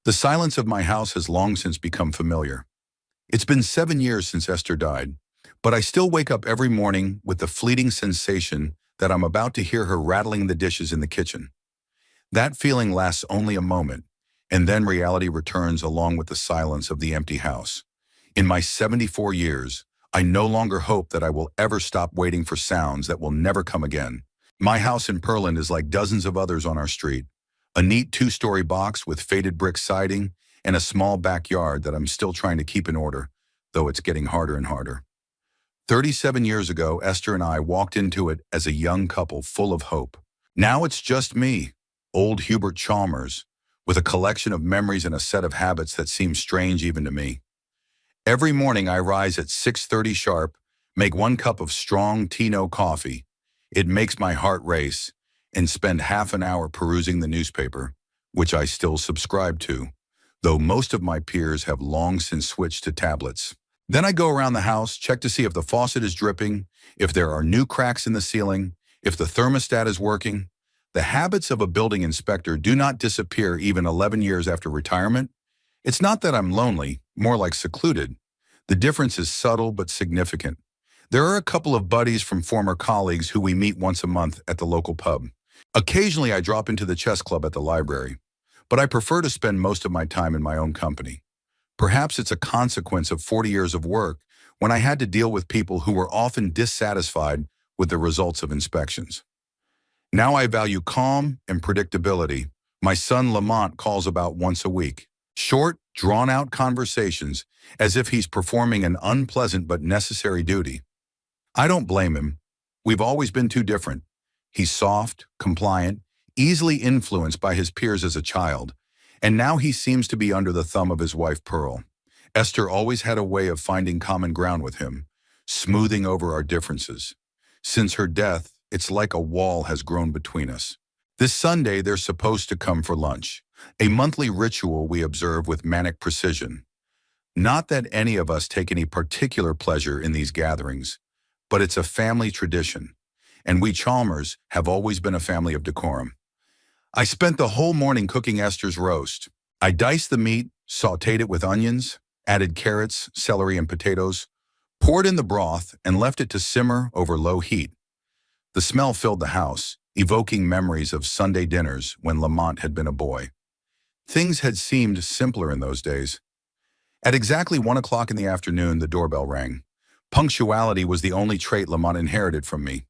The silence of my house has long since become familiar. It's been 7 years since Esther died, but I still wake up every morning with the fleeting sensation that I'm about to hear her rattling the dishes in the kitchen. That feeling lasts only a moment, and then reality returns along with the silence of the empty house. In my 74 years, I no longer hope that I will ever stop waiting for sounds that will never come again. My house in Pearland is like dozens of others on our street. A neat two-story box with faded brick siding and a small backyard that I'm still trying to keep in order, though it's getting harder and harder. 37 years ago, Esther and I walked into it as a young couple full of hope. Now it's just me, old Hubert Chalmers, with a collection of memories and a set of habits that seem strange even to me. Every morning I rise at 6:30 sharp, make 1 cup of strong tea-no coffee. It makes my heart race, and spend half an hour perusing the newspaper, which I still subscribe to, though most of my peers have long since switched to tablets. Then I go around the house, check to see if the faucet is dripping, if there are new cracks in the ceiling, if the thermostat is working. The habits of a building inspector do not disappear even 11 years after retirement. It's not that I'm lonely, more like secluded. The difference is subtle but significant. There are a couple of buddies from former colleagues who we meet once a month at the local pub. Occasionally I drop into the chess club at the library, but I prefer to spend most of my time in my own company. Perhaps it's a consequence of 40 years of work when I had to deal with people who were often dissatisfied with the results of inspections. Now I value calm and predictability. My son Lamont calls about once a week. Short, drawn-out conversations, as if he's performing an unpleasant but necessary duty. I don't blame him. We've always been too different. He's soft, compliant, easily influenced by his peers as a child, and now he seems to be under the thumb of his wife Pearl. Esther always had a way of finding common ground with him, smoothing over our differences. Since her death, it's like a wall has grown between us. This Sunday, they're supposed to come for lunch, a monthly ritual we observe with manic precision. Not that any of us take any particular pleasure in these gatherings, but it's a family tradition, and we Chalmers have always been a family of decorum. I spent the whole morning cooking Esther's roast. I diced the meat, sautéed it with onions, added carrots, celery, and potatoes, poured in the broth, and left it to simmer over low heat. The smell filled the house, evoking memories of Sunday dinners when Lamont had been a boy. Things had seemed simpler in those days. At exactly 1 o'clock in the afternoon, the doorbell rang. Punctuality was the only trait Lamont inherited from me.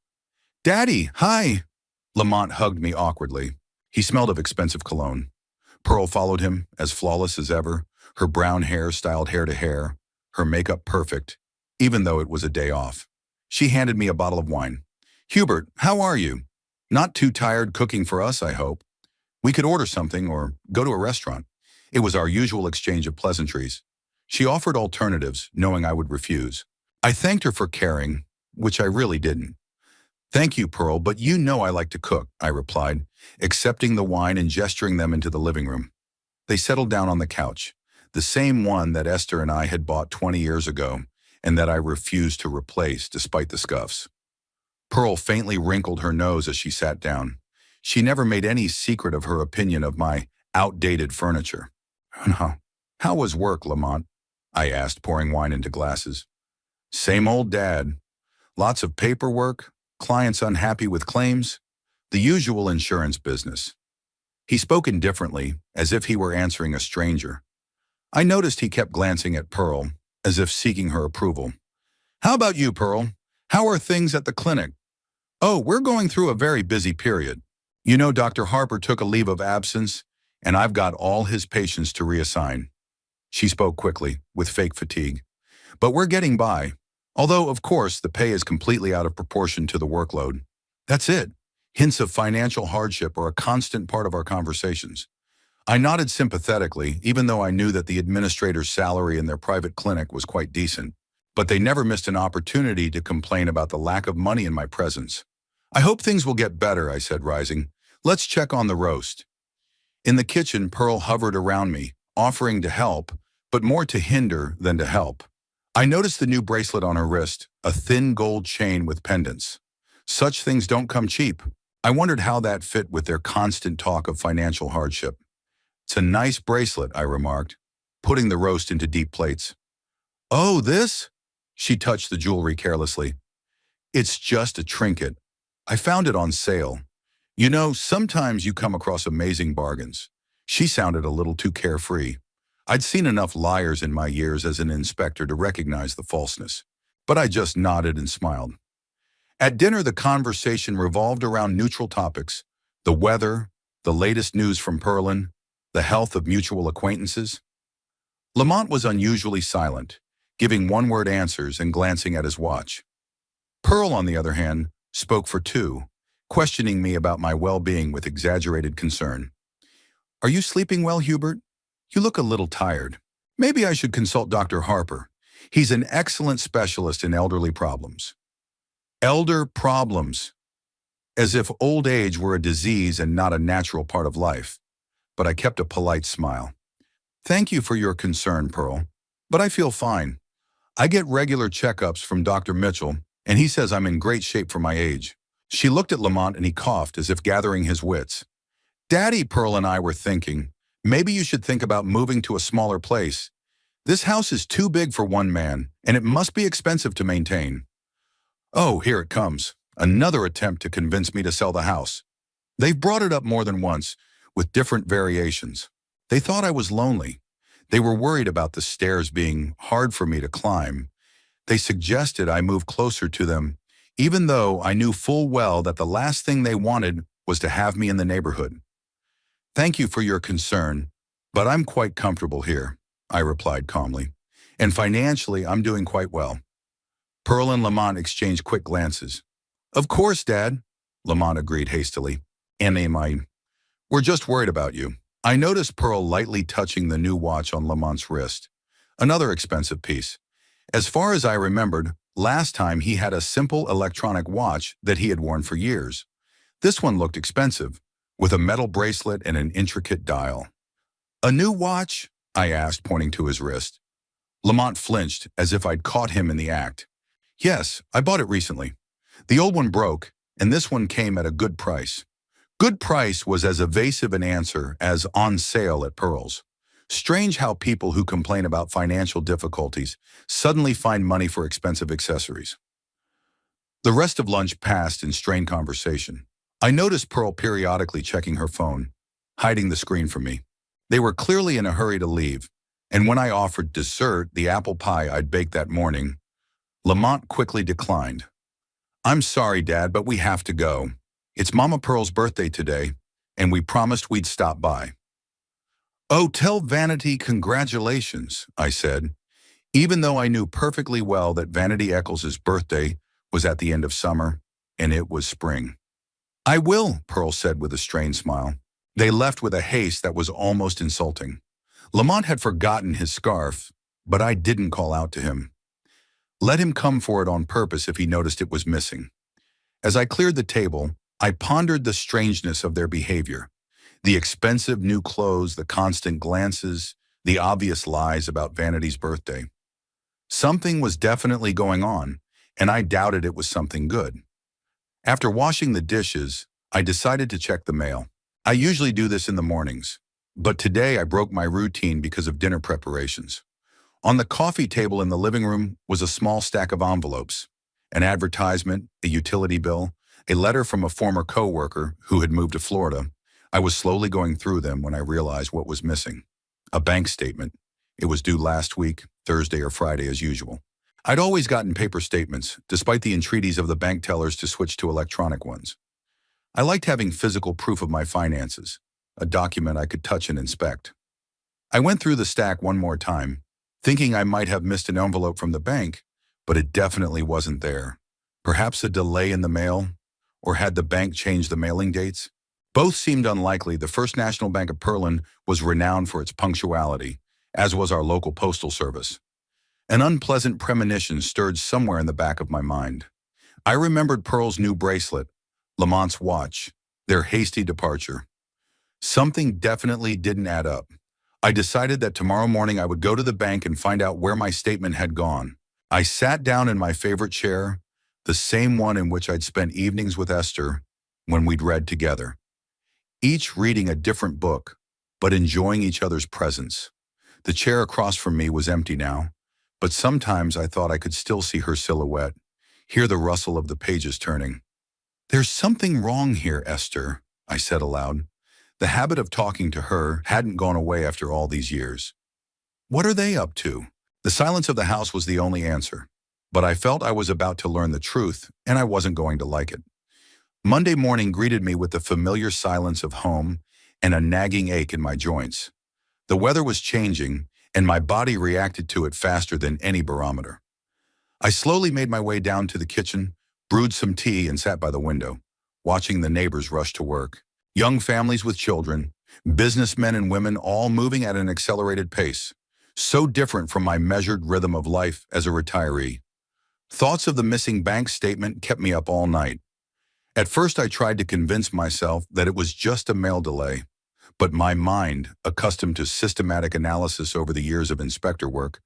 "Daddy, hi!" Lamont hugged me awkwardly. He smelled of expensive cologne. Pearl followed him, as flawless as ever, her brown hair styled hair to hair, her makeup perfect, even though it was a day off. She handed me a bottle of wine. "Hubert, how are you? Not too tired cooking for us, I hope. We could order something or go to a restaurant." It was our usual exchange of pleasantries. She offered alternatives, knowing I would refuse. I thanked her for caring, which I really didn't. "Thank you, Pearl, but you know I like to cook," I replied, accepting the wine and gesturing them into the living room. They settled down on the couch, the same one that Esther and I had bought 20 years ago, and that I refused to replace despite the scuffs. Pearl faintly wrinkled her nose as she sat down. She never made any secret of her opinion of my outdated furniture. "How was work, Lamont?" I asked, pouring wine into glasses. "Same old dad. Lots of paperwork, clients unhappy with claims, the usual insurance business." He spoke indifferently, as if he were answering a stranger. I noticed he kept glancing at Pearl, as if seeking her approval. "How about you, Pearl? How are things at the clinic?" "Oh, we're going through a very busy period. You know, Dr. Harper took a leave of absence, and I've got all his patients to reassign." She spoke quickly, with fake fatigue. "But we're getting by. Although, of course, the pay is completely out of proportion to the workload. That's it. Hints of financial hardship are a constant part of our conversations." I nodded sympathetically, even though I knew that the administrator's salary in their private clinic was quite decent. But they never missed an opportunity to complain about the lack of money in my presence. "I hope things will get better," I said, rising. "Let's check on the roast." In the kitchen, Pearl hovered around me, offering to help, but more to hinder than to help. I noticed the new bracelet on her wrist, a thin gold chain with pendants. Such things don't come cheap. I wondered how that fit with their constant talk of financial hardship. It's a nice bracelet, I remarked, putting the roast into deep plates. Oh, this? She touched the jewelry carelessly. It's just a trinket. I found it on sale. You know, sometimes you come across amazing bargains. She sounded a little too carefree. I'd seen enough liars in my years as an inspector to recognize the falseness, but I just nodded and smiled. At dinner, the conversation revolved around neutral topics: the weather, the latest news from Perlin, the health of mutual acquaintances. Lamont was unusually silent, giving one-word answers and glancing at his watch. Pearl, on the other hand, spoke for two, questioning me about my well-being with exaggerated concern. Are you sleeping well, Hubert? You look a little tired. Maybe I should consult Dr. Harper. He's an excellent specialist in elderly problems. Elder problems. As if old age were a disease and not a natural part of life. But I kept a polite smile. Thank you for your concern, Pearl. But I feel fine. I get regular checkups from Dr. Mitchell, and he says I'm in great shape for my age. She looked at Lamont and he coughed as if gathering his wits. Daddy, Pearl and I were thinking, maybe you should think about moving to a smaller place. This house is too big for one man, and it must be expensive to maintain. Oh, here it comes. Another attempt to convince me to sell the house. They've brought it up more than once, with different variations. They thought I was lonely. They were worried about the stairs being hard for me to climb. They suggested I move closer to them, even though I knew full well that the last thing they wanted was to have me in the neighborhood. Thank you for your concern, but I'm quite comfortable here, I replied calmly. And financially, I'm doing quite well. Pearl and Lamont exchanged quick glances. Of course, Dad, Lamont agreed hastily. We're just worried about you. I noticed Pearl lightly touching the new watch on Lamont's wrist. Another expensive piece. As far as I remembered, last time he had a simple electronic watch that he had worn for years. This one looked expensive, with a metal bracelet and an intricate dial. A new watch? I asked, pointing to his wrist. Lamont flinched, as if I'd caught him in the act. Yes, I bought it recently. The old one broke, and this one came at a good price. Good price was as evasive an answer as on sale at Pearl's. Strange how people who complain about financial difficulties suddenly find money for expensive accessories. The rest of lunch passed in strained conversation. I noticed Pearl periodically checking her phone, hiding the screen from me. They were clearly in a hurry to leave, and when I offered dessert, the apple pie I'd baked that morning, Lamont quickly declined. I'm sorry, Dad, but we have to go. It's Mama Pearl's birthday today, and we promised we'd stop by. Oh, tell Vanity congratulations, I said, even though I knew perfectly well that Vanity Eccles's birthday was at the end of summer, and it was spring. I will, Pearl said with a strained smile. They left with a haste that was almost insulting. Lamont had forgotten his scarf, but I didn't call out to him. Let him come for it on purpose if he noticed it was missing. As I cleared the table, I pondered the strangeness of their behavior. The expensive new clothes, the constant glances, the obvious lies about Vanity's birthday. Something was definitely going on, and I doubted it was something good. After washing the dishes, I decided to check the mail. I usually do this in the mornings, but today I broke my routine because of dinner preparations. On the coffee table in the living room was a small stack of envelopes, an advertisement, a utility bill, a letter from a former co-worker who had moved to Florida. I was slowly going through them when I realized what was missing. A bank statement. It was due last week, Thursday or Friday as usual. I'd always gotten paper statements, despite the entreaties of the bank tellers to switch to electronic ones. I liked having physical proof of my finances, a document I could touch and inspect. I went through the stack one more time, thinking I might have missed an envelope from the bank, but it definitely wasn't there. Perhaps a delay in the mail, or had the bank changed the mailing dates? Both seemed unlikely. The First National Bank of Perlin was renowned for its punctuality, as was our local postal service. An unpleasant premonition stirred somewhere in the back of my mind. I remembered Pearl's new bracelet, Lamont's watch, their hasty departure. Something definitely didn't add up. I decided that tomorrow morning I would go to the bank and find out where my statement had gone. I sat down in my favorite chair, the same one in which I'd spent evenings with Esther when we'd read together. Each reading a different book, but enjoying each other's presence. The chair across from me was empty now, but sometimes I thought I could still see her silhouette, hear the rustle of the pages turning. "There's something wrong here, Esther," I said aloud. The habit of talking to her hadn't gone away after all these years. "What are they up to?" The silence of the house was the only answer, but I felt I was about to learn the truth, and I wasn't going to like it. Monday morning greeted me with the familiar silence of home and a nagging ache in my joints. The weather was changing, and my body reacted to it faster than any barometer. I slowly made my way down to the kitchen, brewed some tea, and sat by the window, watching the neighbors rush to work. Young families with children, businessmen and women all moving at an accelerated pace, so different from my measured rhythm of life as a retiree. Thoughts of the missing bank statement kept me up all night. At first I tried to convince myself that it was just a mail delay, but my mind, accustomed to systematic analysis over the years of inspector work,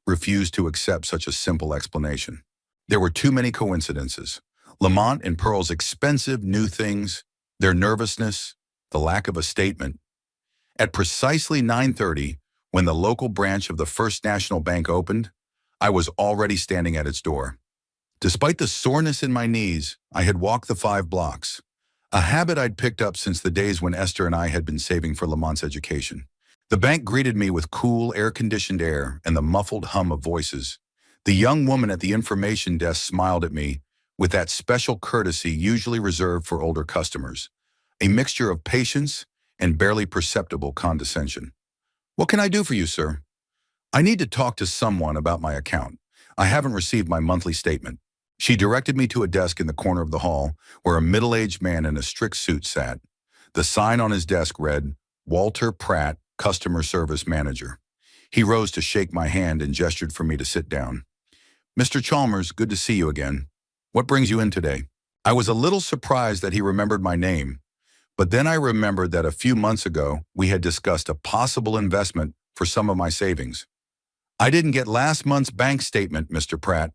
refused to accept such a simple explanation. There were too many coincidences. Lamont and Pearl's expensive new things, their nervousness, the lack of a statement. At precisely 9:30, when the local branch of the First National Bank opened, I was already standing at its door. Despite the soreness in my knees, I had walked the 5 blocks, a habit I'd picked up since the days when Esther and I had been saving for Lamont's education. The bank greeted me with cool, air-conditioned air and the muffled hum of voices. The young woman at the information desk smiled at me with that special courtesy usually reserved for older customers, a mixture of patience and barely perceptible condescension. "What can I do for you, sir?" "I need to talk to someone about my account. I haven't received my monthly statement." She directed me to a desk in the corner of the hall where a middle-aged man in a strict suit sat. The sign on his desk read, "Walter Pratt, Customer Service Manager." He rose to shake my hand and gestured for me to sit down. "Mr. Chalmers, good to see you again. What brings you in today?" I was a little surprised that he remembered my name, but then I remembered that a few months ago we had discussed a possible investment for some of my savings. "I didn't get last month's bank statement, Mr. Pratt.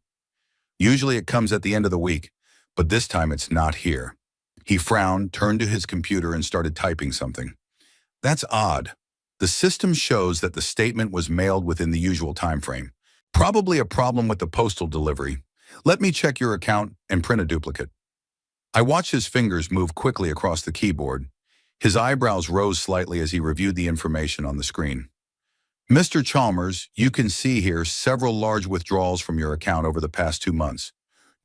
Usually it comes at the end of the week, but this time it's not here." He frowned, turned to his computer, and started typing something. "That's odd. The system shows that the statement was mailed within the usual time frame. Probably a problem with the postal delivery. Let me check your account and print a duplicate." I watched his fingers move quickly across the keyboard. His eyebrows rose slightly as he reviewed the information on the screen. "Mr. Chalmers, you can see here several large withdrawals from your account over the past 2 months.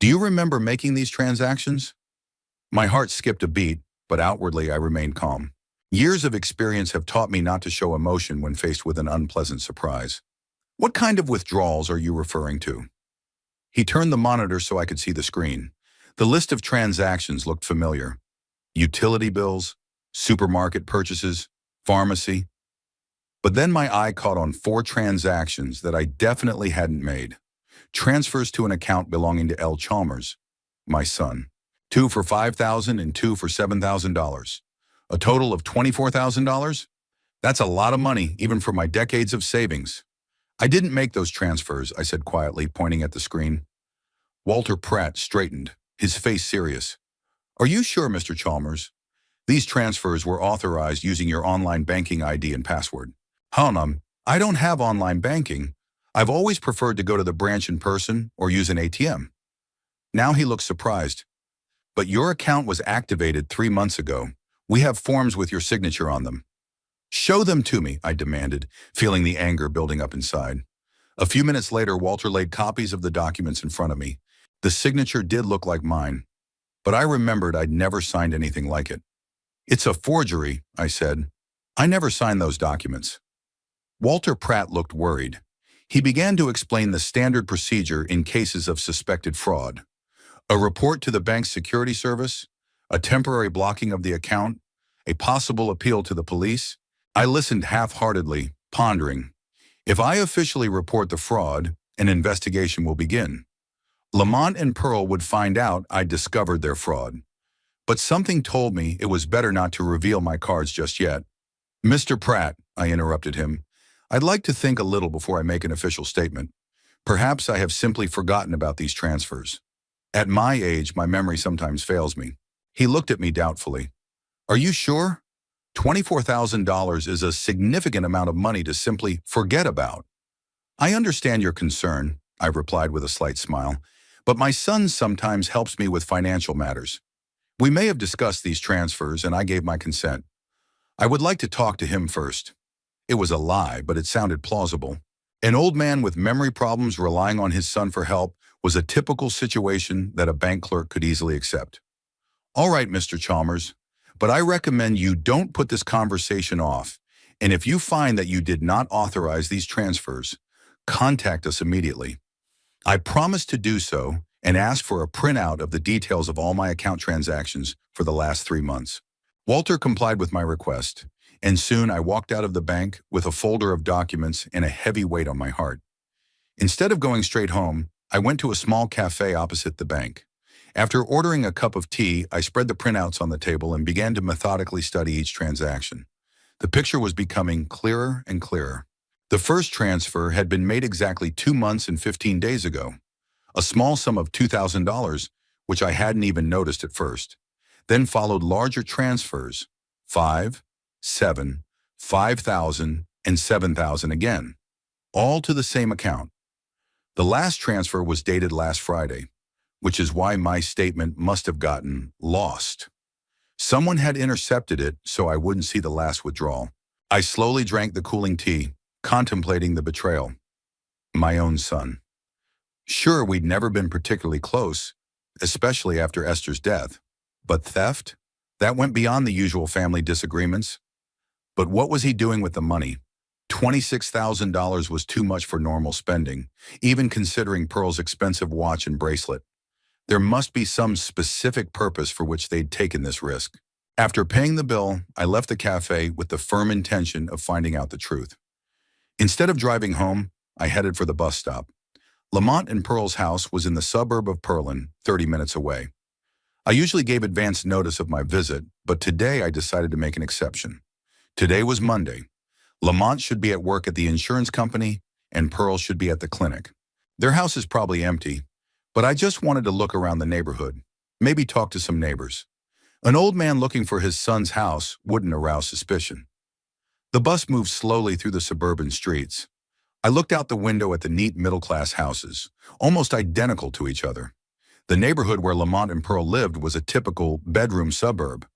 Do you remember making these transactions?" My heart skipped a beat, but outwardly I remained calm. Years of experience have taught me not to show emotion when faced with an unpleasant surprise. "What kind of withdrawals are you referring to?" He turned the monitor so I could see the screen. The list of transactions looked familiar. Utility bills, supermarket purchases, pharmacy. But then my eye caught on 4 transactions that I definitely hadn't made. Transfers to an account belonging to L. Chalmers, my son. 2 for $5,000 and 2 for $7,000. A total of $24,000? That's a lot of money, even for my decades of savings. "I didn't make those transfers," I said quietly, pointing at the screen. Walter Pratt straightened, his face serious. "Are you sure, Mr. Chalmers? These transfers were authorized using your online banking ID and password." I don't have online banking. I've always preferred to go to the branch in person or use an ATM." Now he looked surprised. "But your account was activated 3 months ago. We have forms with your signature on them." "Show them to me," I demanded, feeling the anger building up inside. A few minutes later, Walter laid copies of the documents in front of me. The signature did look like mine, but I remembered I'd never signed anything like it. "It's a forgery," I said. "I never signed those documents." Walter Pratt looked worried. He began to explain the standard procedure in cases of suspected fraud. A report to the bank's security service, a temporary blocking of the account, a possible appeal to the police. I listened half-heartedly, pondering. If I officially report the fraud, an investigation will begin. Lamont and Pearl would find out I'd discovered their fraud. But something told me it was better not to reveal my cards just yet. "Mr. Pratt," I interrupted him, "I'd like to think a little before I make an official statement. Perhaps I have simply forgotten about these transfers. At my age, my memory sometimes fails me." He looked at me doubtfully. "Are you sure? $24,000 is a significant amount of money to simply forget about. I understand your concern, I replied with a slight smile, but my son sometimes helps me with financial matters. We may have discussed these transfers and I gave my consent. I would like to talk to him first. It was a lie, but it sounded plausible. An old man with memory problems relying on his son for help was a typical situation that a bank clerk could easily accept. All right, Mr. Chalmers, but I recommend you don't put this conversation off, and if you find that you did not authorize these transfers, contact us immediately. I promise to do so and ask for a printout of the details of all my account transactions for the last 3 months. Walter complied with my request, and soon I walked out of the bank with a folder of documents and a heavy weight on my heart. Instead of going straight home, I went to a small cafe opposite the bank. After ordering a cup of tea, I spread the printouts on the table and began to methodically study each transaction. The picture was becoming clearer and clearer. The first transfer had been made exactly 2 months and 15 days ago, a small sum of $2,000, which I hadn't even noticed at first. Then followed larger transfers, 5, 7, 5,000, and 7,000 again, all to the same account. The last transfer was dated last Friday, which is why my statement must have gotten lost. Someone had intercepted it so I wouldn't see the last withdrawal. I slowly drank the cooling tea, contemplating the betrayal. My own son. Sure, we'd never been particularly close, especially after Esther's death. But theft? That went beyond the usual family disagreements. But what was he doing with the money? $26,000 was too much for normal spending, even considering Pearl's expensive watch and bracelet. There must be some specific purpose for which they'd taken this risk. After paying the bill, I left the cafe with the firm intention of finding out the truth. Instead of driving home, I headed for the bus stop. Lamont and Pearl's house was in the suburb of Pearland, 30 minutes away. I usually gave advance notice of my visit, but today I decided to make an exception. Today was Monday. Lamont should be at work at the insurance company, and Pearl should be at the clinic. Their house is probably empty, but I just wanted to look around the neighborhood, maybe talk to some neighbors. An old man looking for his son's house wouldn't arouse suspicion. The bus moved slowly through the suburban streets. I looked out the window at the neat middle-class houses, almost identical to each other. The neighborhood where Lamont and Pearl lived was a typical bedroom suburb,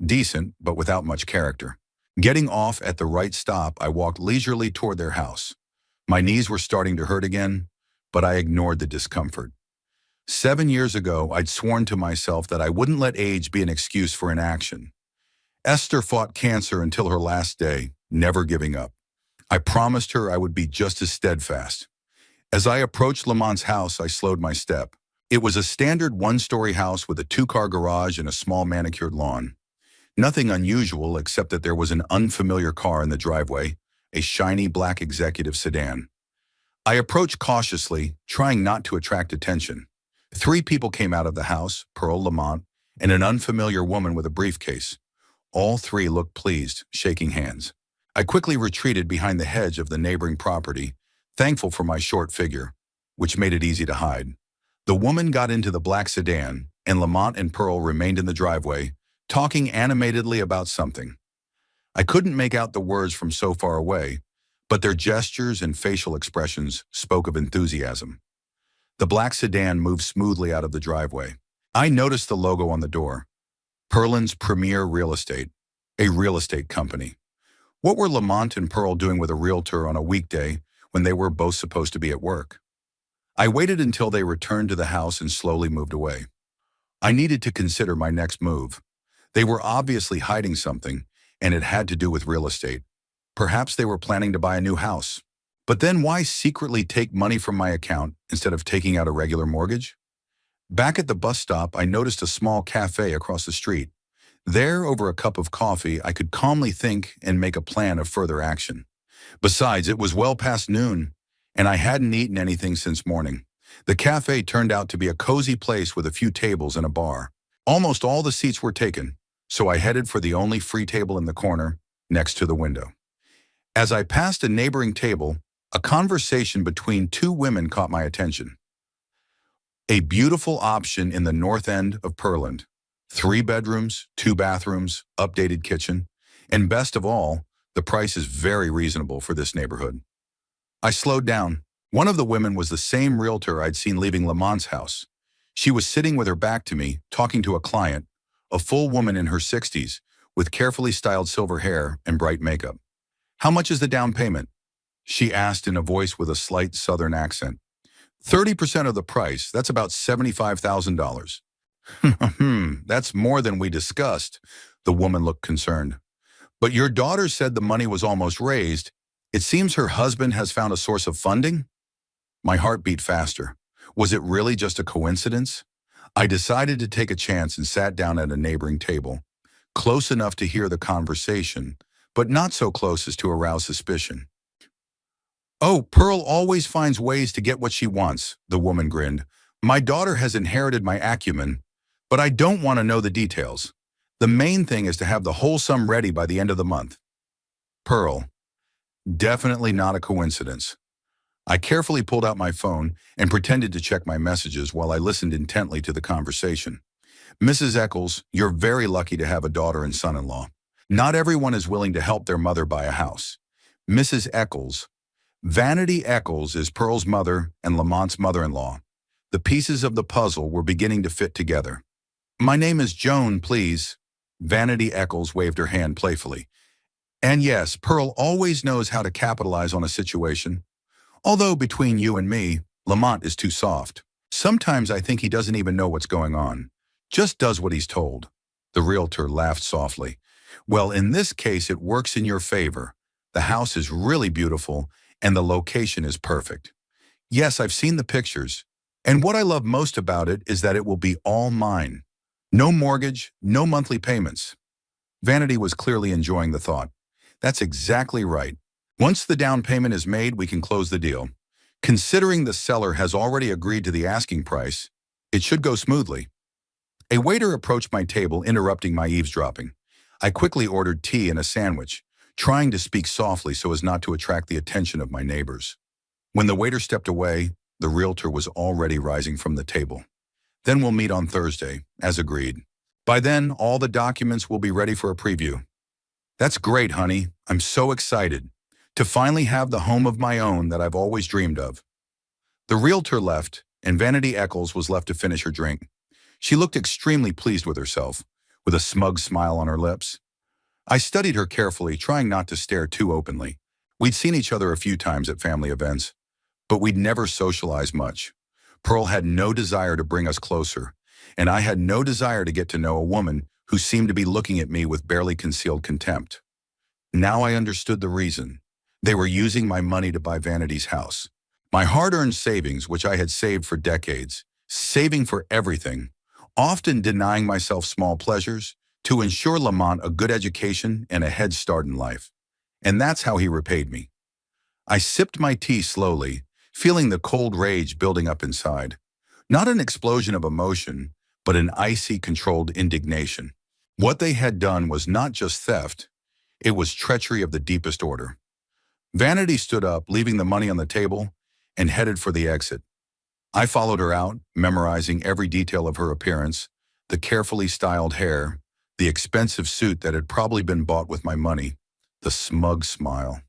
decent but without much character. Getting off at the right stop, I walked leisurely toward their house. My knees were starting to hurt again, but I ignored the discomfort. 7 years ago, I'd sworn to myself that I wouldn't let age be an excuse for inaction. Esther fought cancer until her last day, never giving up. I promised her I would be just as steadfast. As I approached Lamont's house, I slowed my step. It was a standard one-story house with a 2-car garage and a small manicured lawn. Nothing unusual except that there was an unfamiliar car in the driveway, a shiny black executive sedan. I approached cautiously, trying not to attract attention. 3 people came out of the house, Pearl, Lamont, and an unfamiliar woman with a briefcase. All 3 looked pleased, shaking hands. I quickly retreated behind the hedge of the neighboring property, thankful for my short figure, which made it easy to hide. The woman got into the black sedan, and Lamont and Pearl remained in the driveway, talking animatedly about something. I couldn't make out the words from so far away, but their gestures and facial expressions spoke of enthusiasm. The black sedan moved smoothly out of the driveway. I noticed the logo on the door. Pearland's Premier Real Estate, a real estate company. What were Lamont and Pearl doing with a realtor on a weekday when they were both supposed to be at work? I waited until they returned to the house and slowly moved away. I needed to consider my next move. They were obviously hiding something, and it had to do with real estate. Perhaps they were planning to buy a new house. But then why secretly take money from my account instead of taking out a regular mortgage? Back at the bus stop, I noticed a small cafe across the street. There, over a cup of coffee, I could calmly think and make a plan of further action. Besides, it was well past noon, and I hadn't eaten anything since morning. The cafe turned out to be a cozy place with a few tables and a bar. Almost all the seats were taken, so I headed for the only free table in the corner, next to the window. As I passed a neighboring table, a conversation between 2 women caught my attention. A beautiful option in the north end of Pearland. 3 bedrooms, 2 bathrooms, updated kitchen. And best of all, the price is very reasonable for this neighborhood. I slowed down. One of the women was the same realtor I'd seen leaving Lamont's house. She was sitting with her back to me, talking to a client, a full woman in her 60s, with carefully styled silver hair and bright makeup. "How much is the down payment?" she asked in a voice with a slight southern accent. 30% of the price, that's about $75,000. That's more than we discussed. The woman looked concerned. But your daughter said the money was almost raised. It seems her husband has found a source of funding? My heart beat faster. Was it really just a coincidence? I decided to take a chance and sat down at a neighboring table, close enough to hear the conversation, but not so close as to arouse suspicion. "Oh, Pearl always finds ways to get what she wants," the woman grinned. "My daughter has inherited my acumen, but I don't want to know the details. The main thing is to have the whole sum ready by the end of the month." Pearl. Definitely not a coincidence. I carefully pulled out my phone and pretended to check my messages while I listened intently to the conversation. "Mrs. Eccles, you're very lucky to have a daughter and son-in-law. Not everyone is willing to help their mother buy a house. Mrs. Eccles, Vanity Eccles is Pearl's mother and Lamont's mother-in-law. The pieces of the puzzle were beginning to fit together. My name is Joan, please." Vanity Eccles waved her hand playfully. "And yes, Pearl always knows how to capitalize on a situation. Although between you and me, Lamont is too soft. Sometimes I think he doesn't even know what's going on. Just does what he's told." The realtor laughed softly. "Well, in this case, it works in your favor. The house is really beautiful, and the location is perfect. Yes, I've seen the pictures. And what I love most about it is that it will be all mine. No mortgage, no monthly payments." Vanity was clearly enjoying the thought. "That's exactly right. Once the down payment is made, we can close the deal. Considering the seller has already agreed to the asking price, it should go smoothly." A waiter approached my table, interrupting my eavesdropping. I quickly ordered tea and a sandwich, trying to speak softly so as not to attract the attention of my neighbors. When the waiter stepped away, the realtor was already rising from the table. "Then we'll meet on Thursday, as agreed. By then, all the documents will be ready for a preview." "That's great, honey. I'm so excited to finally have the home of my own that I've always dreamed of." The realtor left, and Vanity Eccles was left to finish her drink. She looked extremely pleased with herself, with a smug smile on her lips. I studied her carefully, trying not to stare too openly. We'd seen each other a few times at family events, but we'd never socialized much. Pearl had no desire to bring us closer, and I had no desire to get to know a woman who seemed to be looking at me with barely concealed contempt. Now I understood the reason. They were using my money to buy Vanity's house. My hard-earned savings, which I had saved for decades, saving for everything, often denying myself small pleasures, to ensure Lamont a good education and a head start in life. And that's how he repaid me. I sipped my tea slowly, feeling the cold rage building up inside. Not an explosion of emotion, but an icy, controlled indignation. What they had done was not just theft, it was treachery of the deepest order. Vanity stood up, leaving the money on the table, and headed for the exit. I followed her out, memorizing every detail of her appearance, the carefully styled hair, the expensive suit that had probably been bought with my money, the smug smile.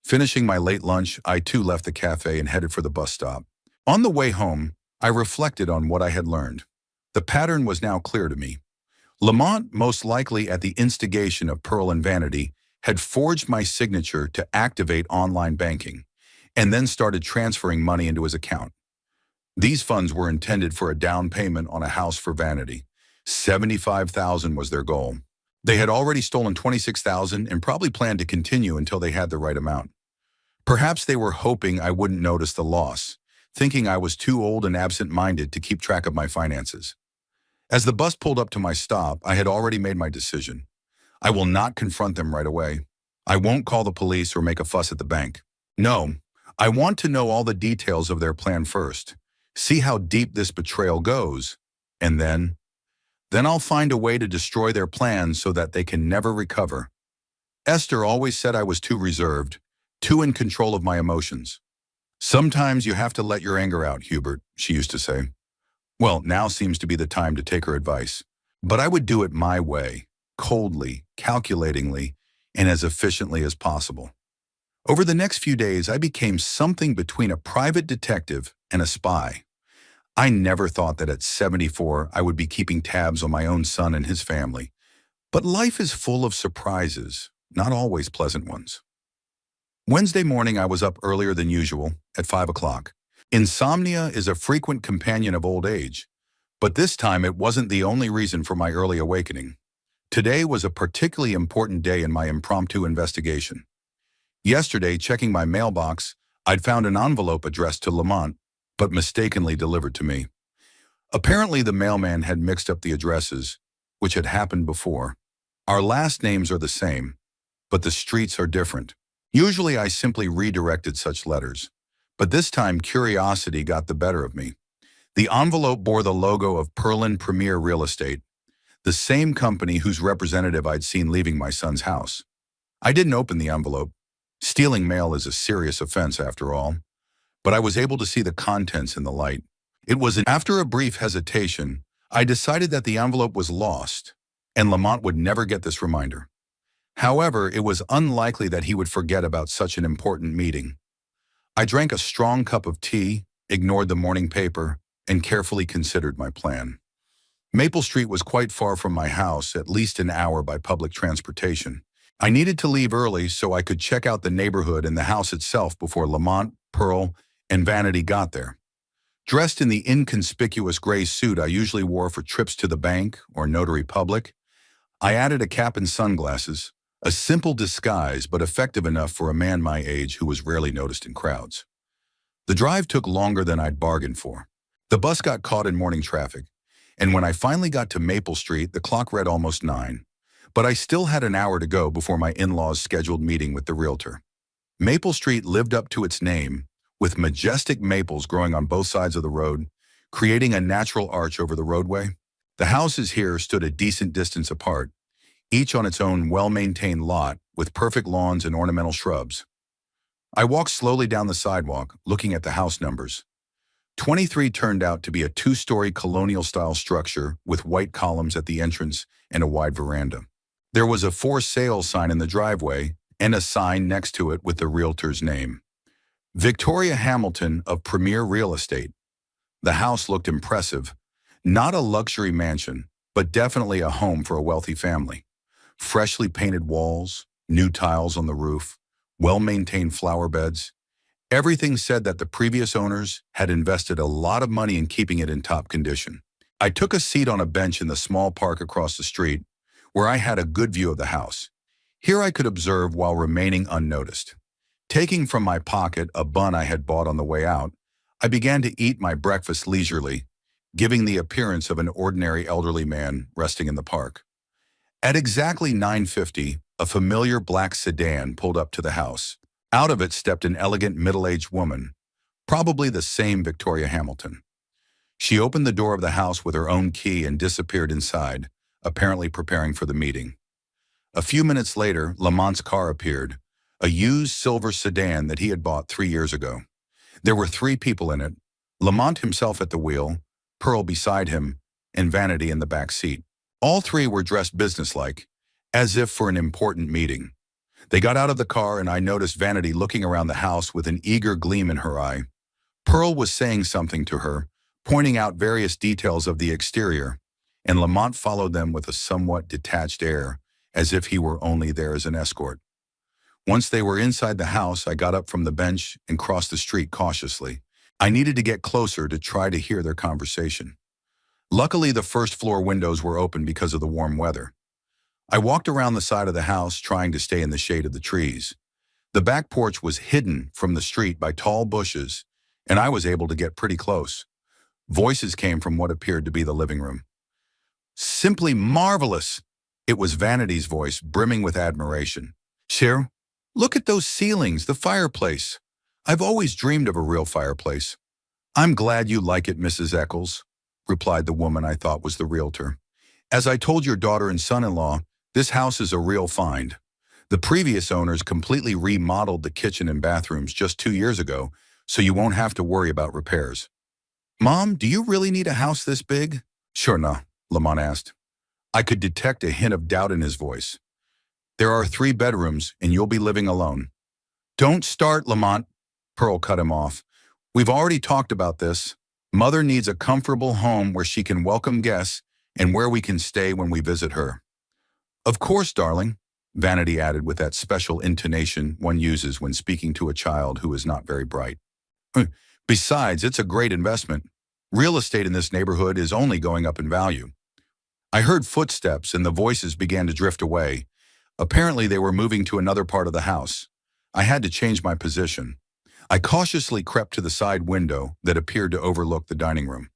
Finishing my late lunch, I too left the cafe and headed for the bus stop. On the way home, I reflected on what I had learned. The pattern was now clear to me. Lamont, most likely at the instigation of Pearl and Vanity, had forged my signature to activate online banking, and then started transferring money into his account. These funds were intended for a down payment on a house for Vanity. $75,000 was their goal. They had already stolen $26,000 and probably planned to continue until they had the right amount. Perhaps they were hoping I wouldn't notice the loss, thinking I was too old and absent-minded to keep track of my finances. As the bus pulled up to my stop, I had already made my decision. I will not confront them right away. I won't call the police or make a fuss at the bank. No, I want to know all the details of their plan first, see how deep this betrayal goes, and then I'll find a way to destroy their plans so that they can never recover. Esther always said I was too reserved, too in control of my emotions. "Sometimes you have to let your anger out, Hubert," she used to say. Well, now seems to be the time to take her advice. But I would do it my way, coldly, calculatingly, and as efficiently as possible. Over the next few days, I became something between a private detective and a spy. I never thought that at 74 I would be keeping tabs on my own son and his family. But life is full of surprises, not always pleasant ones. Wednesday morning, I was up earlier than usual, at 5 o'clock. Insomnia is a frequent companion of old age, but this time it wasn't the only reason for my early awakening. Today was a particularly important day in my impromptu investigation. Yesterday, checking my mailbox, I'd found an envelope addressed to Lamont, but mistakenly delivered to me. Apparently, the mailman had mixed up the addresses, which had happened before. Our last names are the same, but the streets are different. Usually, I simply redirected such letters, but this time curiosity got the better of me. The envelope bore the logo of Perlin Premier Real Estate, the same company whose representative I'd seen leaving my son's house. I didn't open the envelope. Stealing mail is a serious offense after all, but I was able to see the contents in the light. After a brief hesitation, I decided that the envelope was lost, and Lamont would never get this reminder. However, it was unlikely that he would forget about such an important meeting. I drank a strong cup of tea, ignored the morning paper, and carefully considered my plan. Maple Street was quite far from my house, at least an hour by public transportation. I needed to leave early so I could check out the neighborhood and the house itself before Lamont, Pearl, and Vanity got there. Dressed in the inconspicuous gray suit I usually wore for trips to the bank or notary public, I added a cap and sunglasses, a simple disguise but effective enough for a man my age who was rarely noticed in crowds. The drive took longer than I'd bargained for. The bus got caught in morning traffic, and when I finally got to Maple Street, the clock read almost 9. But I still had an hour to go before my in-laws' scheduled meeting with the realtor. Maple Street lived up to its name, with majestic maples growing on both sides of the road, creating a natural arch over the roadway. The houses here stood a decent distance apart, each on its own well-maintained lot with perfect lawns and ornamental shrubs. I walked slowly down the sidewalk, looking at the house numbers. 23 turned out to be a 2-story colonial-style structure with white columns at the entrance and a wide veranda. There was a for sale sign in the driveway and a sign next to it with the realtor's name. Victoria Hamilton of Premier Real Estate. The house looked impressive. Not a luxury mansion, but definitely a home for a wealthy family. Freshly painted walls, new tiles on the roof, well-maintained flower beds. Everything said that the previous owners had invested a lot of money in keeping it in top condition. I took a seat on a bench in the small park across the street, where I had a good view of the house. Here I could observe while remaining unnoticed. Taking from my pocket a bun I had bought on the way out, I began to eat my breakfast leisurely, giving the appearance of an ordinary elderly man resting in the park. At exactly 9:50, a familiar black sedan pulled up to the house. Out of it stepped an elegant middle-aged woman, probably the same Victoria Hamilton. She opened the door of the house with her own key and disappeared inside, apparently preparing for the meeting. A few minutes later, Lamont's car appeared, a used silver sedan that he had bought 3 years ago. There were 3 people in it, Lamont himself at the wheel, Pearl beside him, and Vanity in the back seat. All 3 were dressed businesslike, as if for an important meeting. They got out of the car and I noticed Vanity looking around the house with an eager gleam in her eye. Pearl was saying something to her, pointing out various details of the exterior, and Lamont followed them with a somewhat detached air, as if he were only there as an escort. Once they were inside the house, I got up from the bench and crossed the street cautiously. I needed to get closer to try to hear their conversation. Luckily, the first-floor windows were open because of the warm weather. I walked around the side of the house, trying to stay in the shade of the trees. The back porch was hidden from the street by tall bushes, and I was able to get pretty close. Voices came from what appeared to be the living room. "Simply marvelous!" It was Vanity's voice, brimming with admiration. "Cher, look at those ceilings, the fireplace. I've always dreamed of a real fireplace." "I'm glad you like it, Mrs. Eccles," replied the woman I thought was the realtor. "As I told your daughter and son-in-law, this house is a real find. The previous owners completely remodeled the kitchen and bathrooms just 2 years ago, so you won't have to worry about repairs." "Mom, do you really need a house this big?" "Sure no," Lamont asked. I could detect a hint of doubt in his voice. There are 3 bedrooms, and you'll be living alone. Don't start, Lamont, Pearl cut him off. We've already talked about this. Mother needs a comfortable home where she can welcome guests and where we can stay when we visit her. Of course, darling, Vanity added with that special intonation one uses when speaking to a child who is not very bright. Besides, it's a great investment. Real estate in this neighborhood is only going up in value. I heard footsteps and the voices began to drift away. Apparently they were moving to another part of the house. I had to change my position. I cautiously crept to the side window that appeared to overlook the dining room.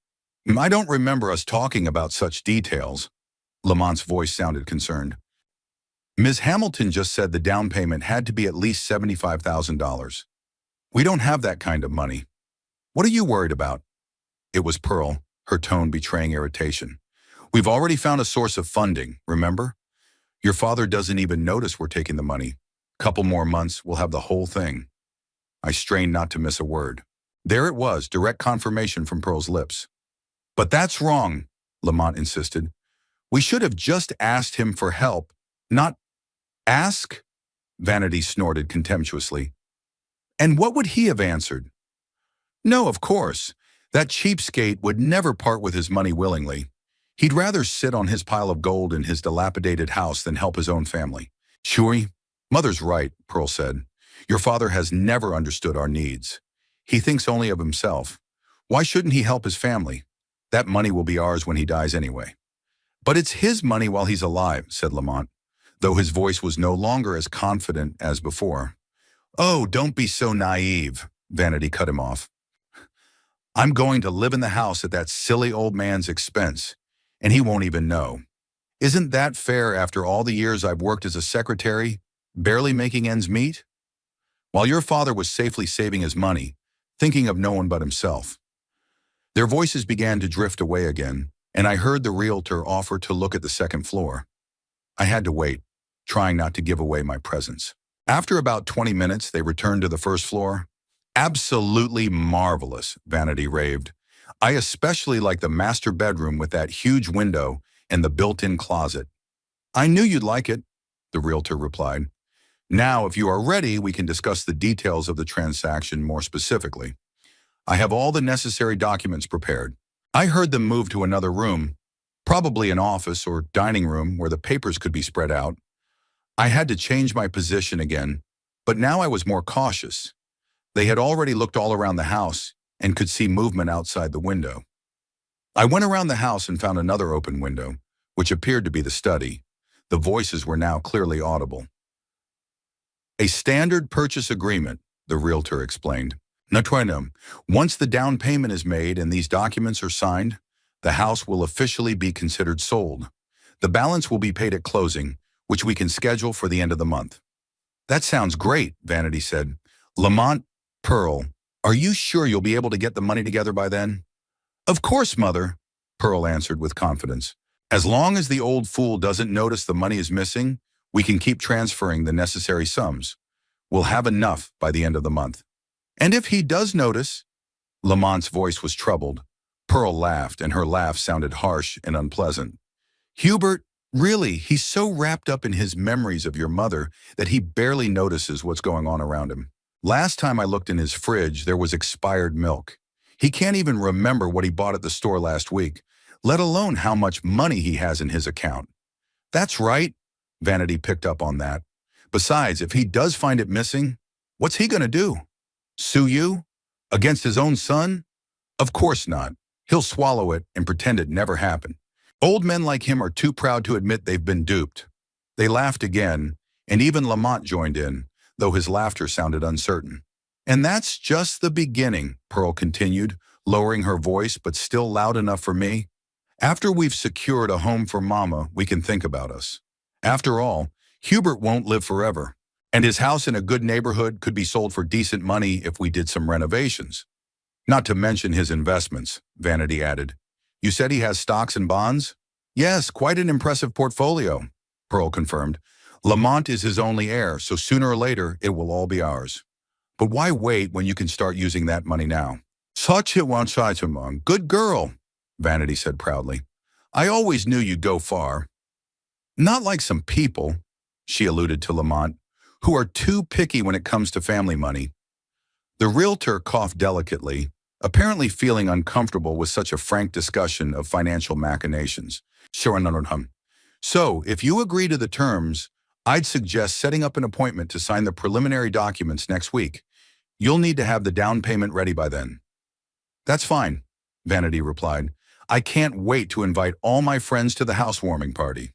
I don't remember us talking about such details. Lamont's voice sounded concerned. Ms. Hamilton just said the down payment had to be at least $75,000. We don't have that kind of money. What are you worried about? It was Pearl, her tone betraying irritation. We've already found a source of funding, remember? Your father doesn't even notice we're taking the money. Couple more months, we'll have the whole thing. I strained not to miss a word. There it was, direct confirmation from Pearl's lips. But that's wrong, Lamont insisted. We should have just asked him for help, not ask, Vanity snorted contemptuously. And what would he have answered? No, of course. That cheapskate would never part with his money willingly. He'd rather sit on his pile of gold in his dilapidated house than help his own family. Shuri, Mother's right, Pearl said. Your father has never understood our needs. He thinks only of himself. Why shouldn't he help his family? That money will be ours when he dies anyway. But it's his money while he's alive, said Lamont, though his voice was no longer as confident as before. Oh, don't be so naive, Vanity cut him off. I'm going to live in the house at that silly old man's expense, and he won't even know. Isn't that fair after all the years I've worked as a secretary, barely making ends meet? While your father was safely saving his money, thinking of no one but himself. Their voices began to drift away again, and I heard the realtor offer to look at the second floor. I had to wait, trying not to give away my presence. After about 20 minutes, they returned to the first floor. Absolutely marvelous, Vanity raved. I especially like the master bedroom with that huge window and the built-in closet. I knew you'd like it, the realtor replied. Now, if you are ready, we can discuss the details of the transaction more specifically. I have all the necessary documents prepared. I heard them move to another room, probably an office or dining room where the papers could be spread out. I had to change my position again, but now I was more cautious. They had already looked all around the house and could see movement outside the window. I went around the house and found another open window, which appeared to be the study. The voices were now clearly audible. A standard purchase agreement, the realtor explained. Once the down payment is made and these documents are signed, the house will officially be considered sold. The balance will be paid at closing, which we can schedule for the end of the month. That sounds great, Vanity said. Lamont, Pearl, are you sure you'll be able to get the money together by then? Of course, Mother, Pearl answered with confidence. As long as the old fool doesn't notice the money is missing, we can keep transferring the necessary sums. We'll have enough by the end of the month. And if he does notice, Lamont's voice was troubled. Pearl laughed, and her laugh sounded harsh and unpleasant. Hubert, really, he's so wrapped up in his memories of your mother that he barely notices what's going on around him. Last time I looked in his fridge, there was expired milk. He can't even remember what he bought at the store last week, let alone how much money he has in his account. That's right, Vanity picked up on that. Besides, if he does find it missing, what's he going to do? Sue you? Against his own son? Of course not. He'll swallow it and pretend it never happened. Old men like him are too proud to admit they've been duped. They laughed again, and even Lamont joined in, though his laughter sounded uncertain. And that's just the beginning, Pearl continued, lowering her voice but still loud enough for me. After we've secured a home for Mama, we can think about us. After all, Hubert won't live forever, and his house in a good neighborhood could be sold for decent money if we did some renovations. Not to mention his investments, Vanity added. You said he has stocks and bonds? Yes, quite an impressive portfolio, Pearl confirmed. Lamont is his only heir, so sooner or later it will all be ours. But why wait when you can start using that money now? Good girl, Vanity said proudly. I always knew you'd go far. Not like some people. she alluded to Lamont, who are too picky when it comes to family money. The realtor coughed delicately, apparently feeling uncomfortable with such a frank discussion of financial machinations. So, if you agree to the terms, I'd suggest setting up an appointment to sign the preliminary documents next week. You'll need to have the down payment ready by then. That's fine, Vanity replied. I can't wait to invite all my friends to the housewarming party.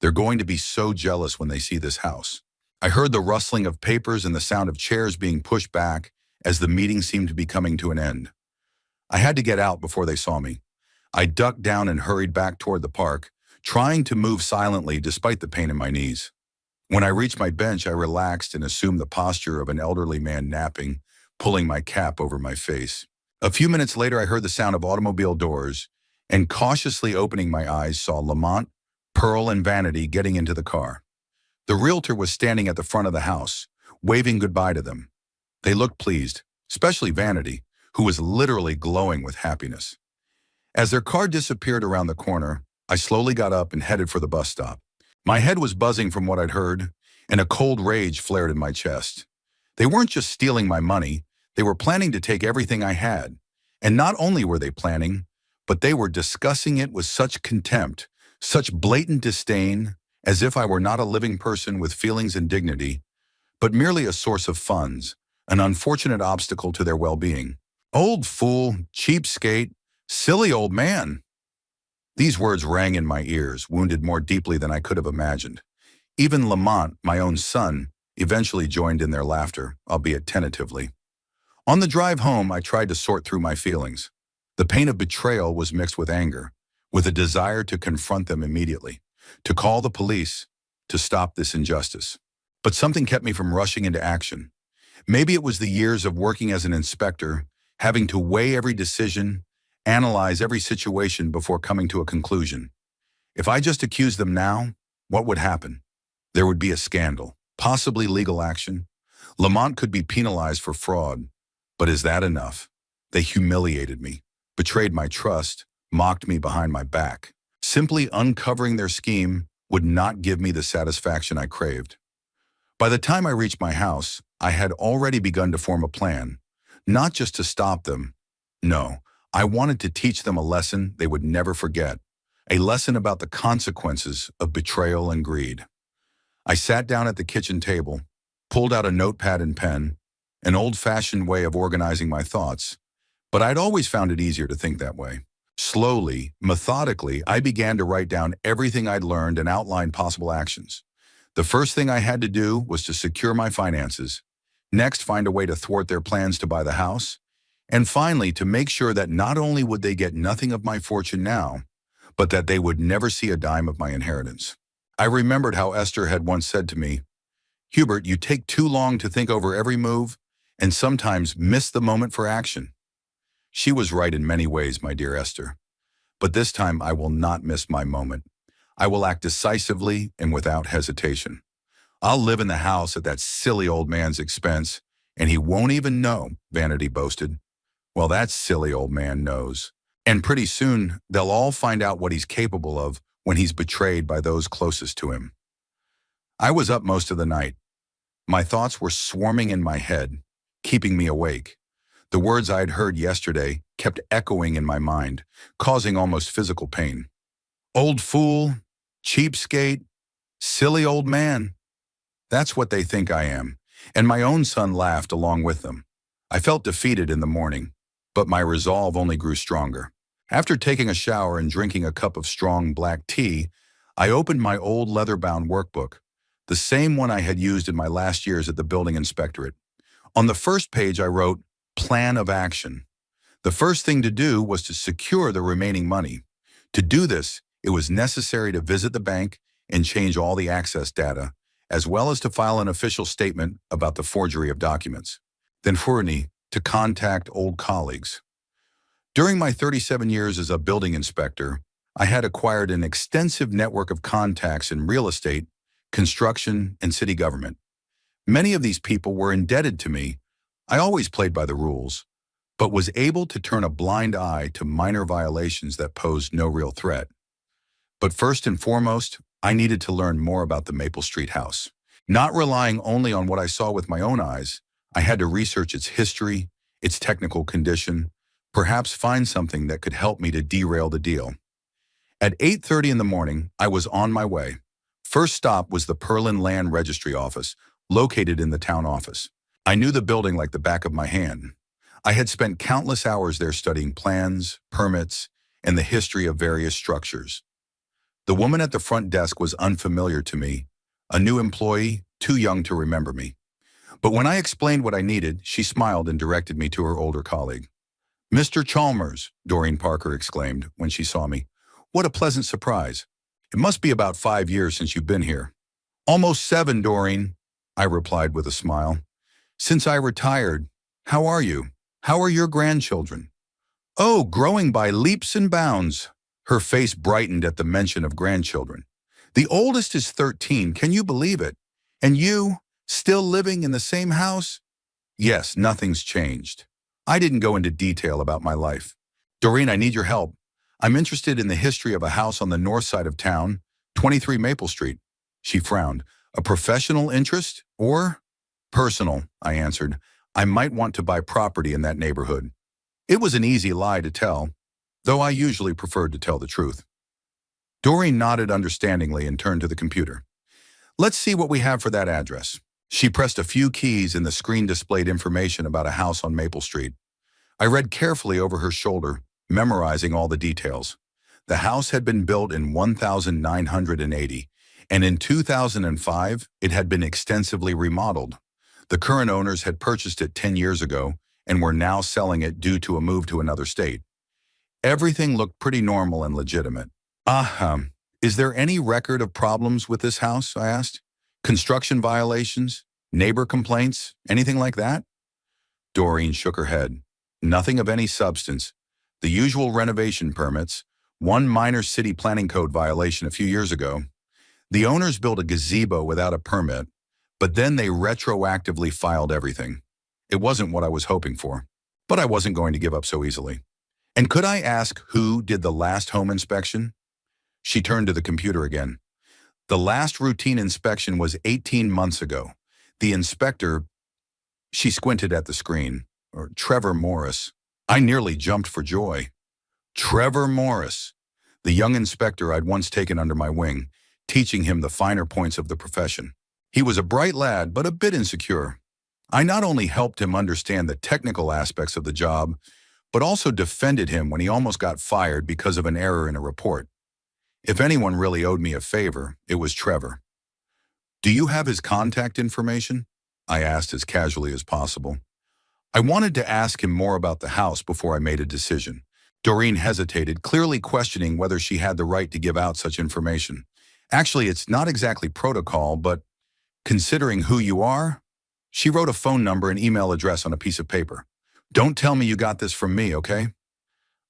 They're going to be so jealous when they see this house. I heard the rustling of papers and the sound of chairs being pushed back as the meeting seemed to be coming to an end. I had to get out before they saw me. I ducked down and hurried back toward the park, trying to move silently despite the pain in my knees. When I reached my bench, I relaxed and assumed the posture of an elderly man napping, pulling my cap over my face. A few minutes later, I heard the sound of automobile doors, and cautiously opening my eyes, saw Lamont, Pearl, and Vanity getting into the car. The realtor was standing at the front of the house, waving goodbye to them. They looked pleased, especially Vanity, who was literally glowing with happiness. As their car disappeared around the corner, I slowly got up and headed for the bus stop. My head was buzzing from what I'd heard, and a cold rage flared in my chest. They weren't just stealing my money, they were planning to take everything I had. And not only were they planning, but they were discussing it with such contempt, such blatant disdain, as if I were not a living person with feelings and dignity, but merely a source of funds, an unfortunate obstacle to their well-being. Old fool, cheapskate, silly old man. These words rang in my ears, wounded more deeply than I could have imagined. Even Lamont, my own son, eventually joined in their laughter, albeit tentatively. On the drive home, I tried to sort through my feelings. The pain of betrayal was mixed with anger, with a desire to confront them immediately, to call the police, to stop this injustice. But something kept me from rushing into action. Maybe it was the years of working as an inspector, having to weigh every decision, analyze every situation before coming to a conclusion. If I just accused them now, what would happen? There would be a scandal, possibly legal action. Lamont could be penalized for fraud. But is that enough? They humiliated me, betrayed my trust, mocked me behind my back. Simply uncovering their scheme would not give me the satisfaction I craved. By the time I reached my house, I had already begun to form a plan, not just to stop them. No, I wanted to teach them a lesson they would never forget, a lesson about the consequences of betrayal and greed. I sat down at the kitchen table, pulled out a notepad and pen, an old-fashioned way of organizing my thoughts, but I'd always found it easier to think that way. Slowly, methodically, I began to write down everything I'd learned and outline possible actions. The first thing I had to do was to secure my finances, next find a way to thwart their plans to buy the house, and finally to make sure that not only would they get nothing of my fortune now, but that they would never see a dime of my inheritance. I remembered how Esther had once said to me, "Hubert, you take too long to think over every move, and sometimes miss the moment for action." She was right in many ways, my dear Esther. But this time I will not miss my moment. I will act decisively and without hesitation. I'll live in the house at that silly old man's expense, and he won't even know, Vanity boasted. Well, that silly old man knows. And pretty soon, they'll all find out what he's capable of when he's betrayed by those closest to him. I was up most of the night. My thoughts were swarming in my head, keeping me awake. The words I'd heard yesterday kept echoing in my mind, causing almost physical pain. Old fool, cheapskate, silly old man. That's what they think I am, and my own son laughed along with them. I felt defeated in the morning, but my resolve only grew stronger. After taking a shower and drinking a cup of strong black tea, I opened my old leather-bound workbook, the same one I had used in my last years at the building inspectorate. On the first page I wrote, Plan of Action. The first thing to do was to secure the remaining money. To do this, it was necessary to visit the bank and change all the access data, as well as to file an official statement about the forgery of documents. Then to contact old colleagues. During my 37 years as a building inspector, I had acquired an extensive network of contacts in real estate, construction, and city government. Many of these people were indebted to me. I always played by the rules, but was able to turn a blind eye to minor violations that posed no real threat. But first and foremost, I needed to learn more about the Maple Street house. Not relying only on what I saw with my own eyes, I had to research its history, its technical condition, perhaps find something that could help me to derail the deal. At 8:30 in the morning, I was on my way. First stop was the Perlin Land Registry office, located in the town office. I knew the building like the back of my hand. I had spent countless hours there studying plans, permits, and the history of various structures. The woman at the front desk was unfamiliar to me, a new employee, too young to remember me. But when I explained what I needed, she smiled and directed me to her older colleague. "Mr. Chalmers," Doreen Parker exclaimed when she saw me. "What a pleasant surprise. It must be about 5 years since you've been here." "Almost 7, Doreen," I replied with a smile. "Since I retired. How are you? How are your grandchildren?" "Oh, growing by leaps and bounds." Her face brightened at the mention of grandchildren. "The oldest is 13, can you believe it? And you, still living in the same house?" "Yes, nothing's changed." I didn't go into detail about my life. "Doreen, I need your help. I'm interested in the history of a house on the north side of town, 23 Maple Street." She frowned. "A professional interest or?" "Personal," I answered. "I might want to buy property in that neighborhood." It was an easy lie to tell, though I usually preferred to tell the truth. Doreen nodded understandingly and turned to the computer. "Let's see what we have for that address." She pressed a few keys and the screen displayed information about a house on Maple Street. I read carefully over her shoulder, memorizing all the details. The house had been built in 1980, and in 2005, it had been extensively remodeled. The current owners had purchased it 10 years ago and were now selling it due to a move to another state. Everything looked pretty normal and legitimate. Is there any record of problems with this house?" I asked. "Construction violations? Neighbor complaints? Anything like that?" Doreen shook her head. "Nothing of any substance. The usual renovation permits, one minor city planning code violation a few years ago. The owners built a gazebo without a permit, but then they retroactively filed everything. It wasn't what I was hoping for, but I wasn't going to give up so easily." "And could I ask who did the last home inspection?" She turned to the computer again. "The last routine inspection was 18 months ago. The inspector," she squinted at the screen, "or Trevor Morris." I nearly jumped for joy. Trevor Morris, the young inspector I'd once taken under my wing, teaching him the finer points of the profession. He was a bright lad, but a bit insecure. I not only helped him understand the technical aspects of the job, but also defended him when he almost got fired because of an error in a report. If anyone really owed me a favor, it was Trevor. "Do you have his contact information?" I asked as casually as possible. I wanted to ask him more about the house before I made a decision. Doreen hesitated, clearly questioning whether she had the right to give out such information. "Actually, it's not exactly protocol, but considering who you are," she wrote a phone number and email address on a piece of paper. "Don't tell me you got this from me, okay?"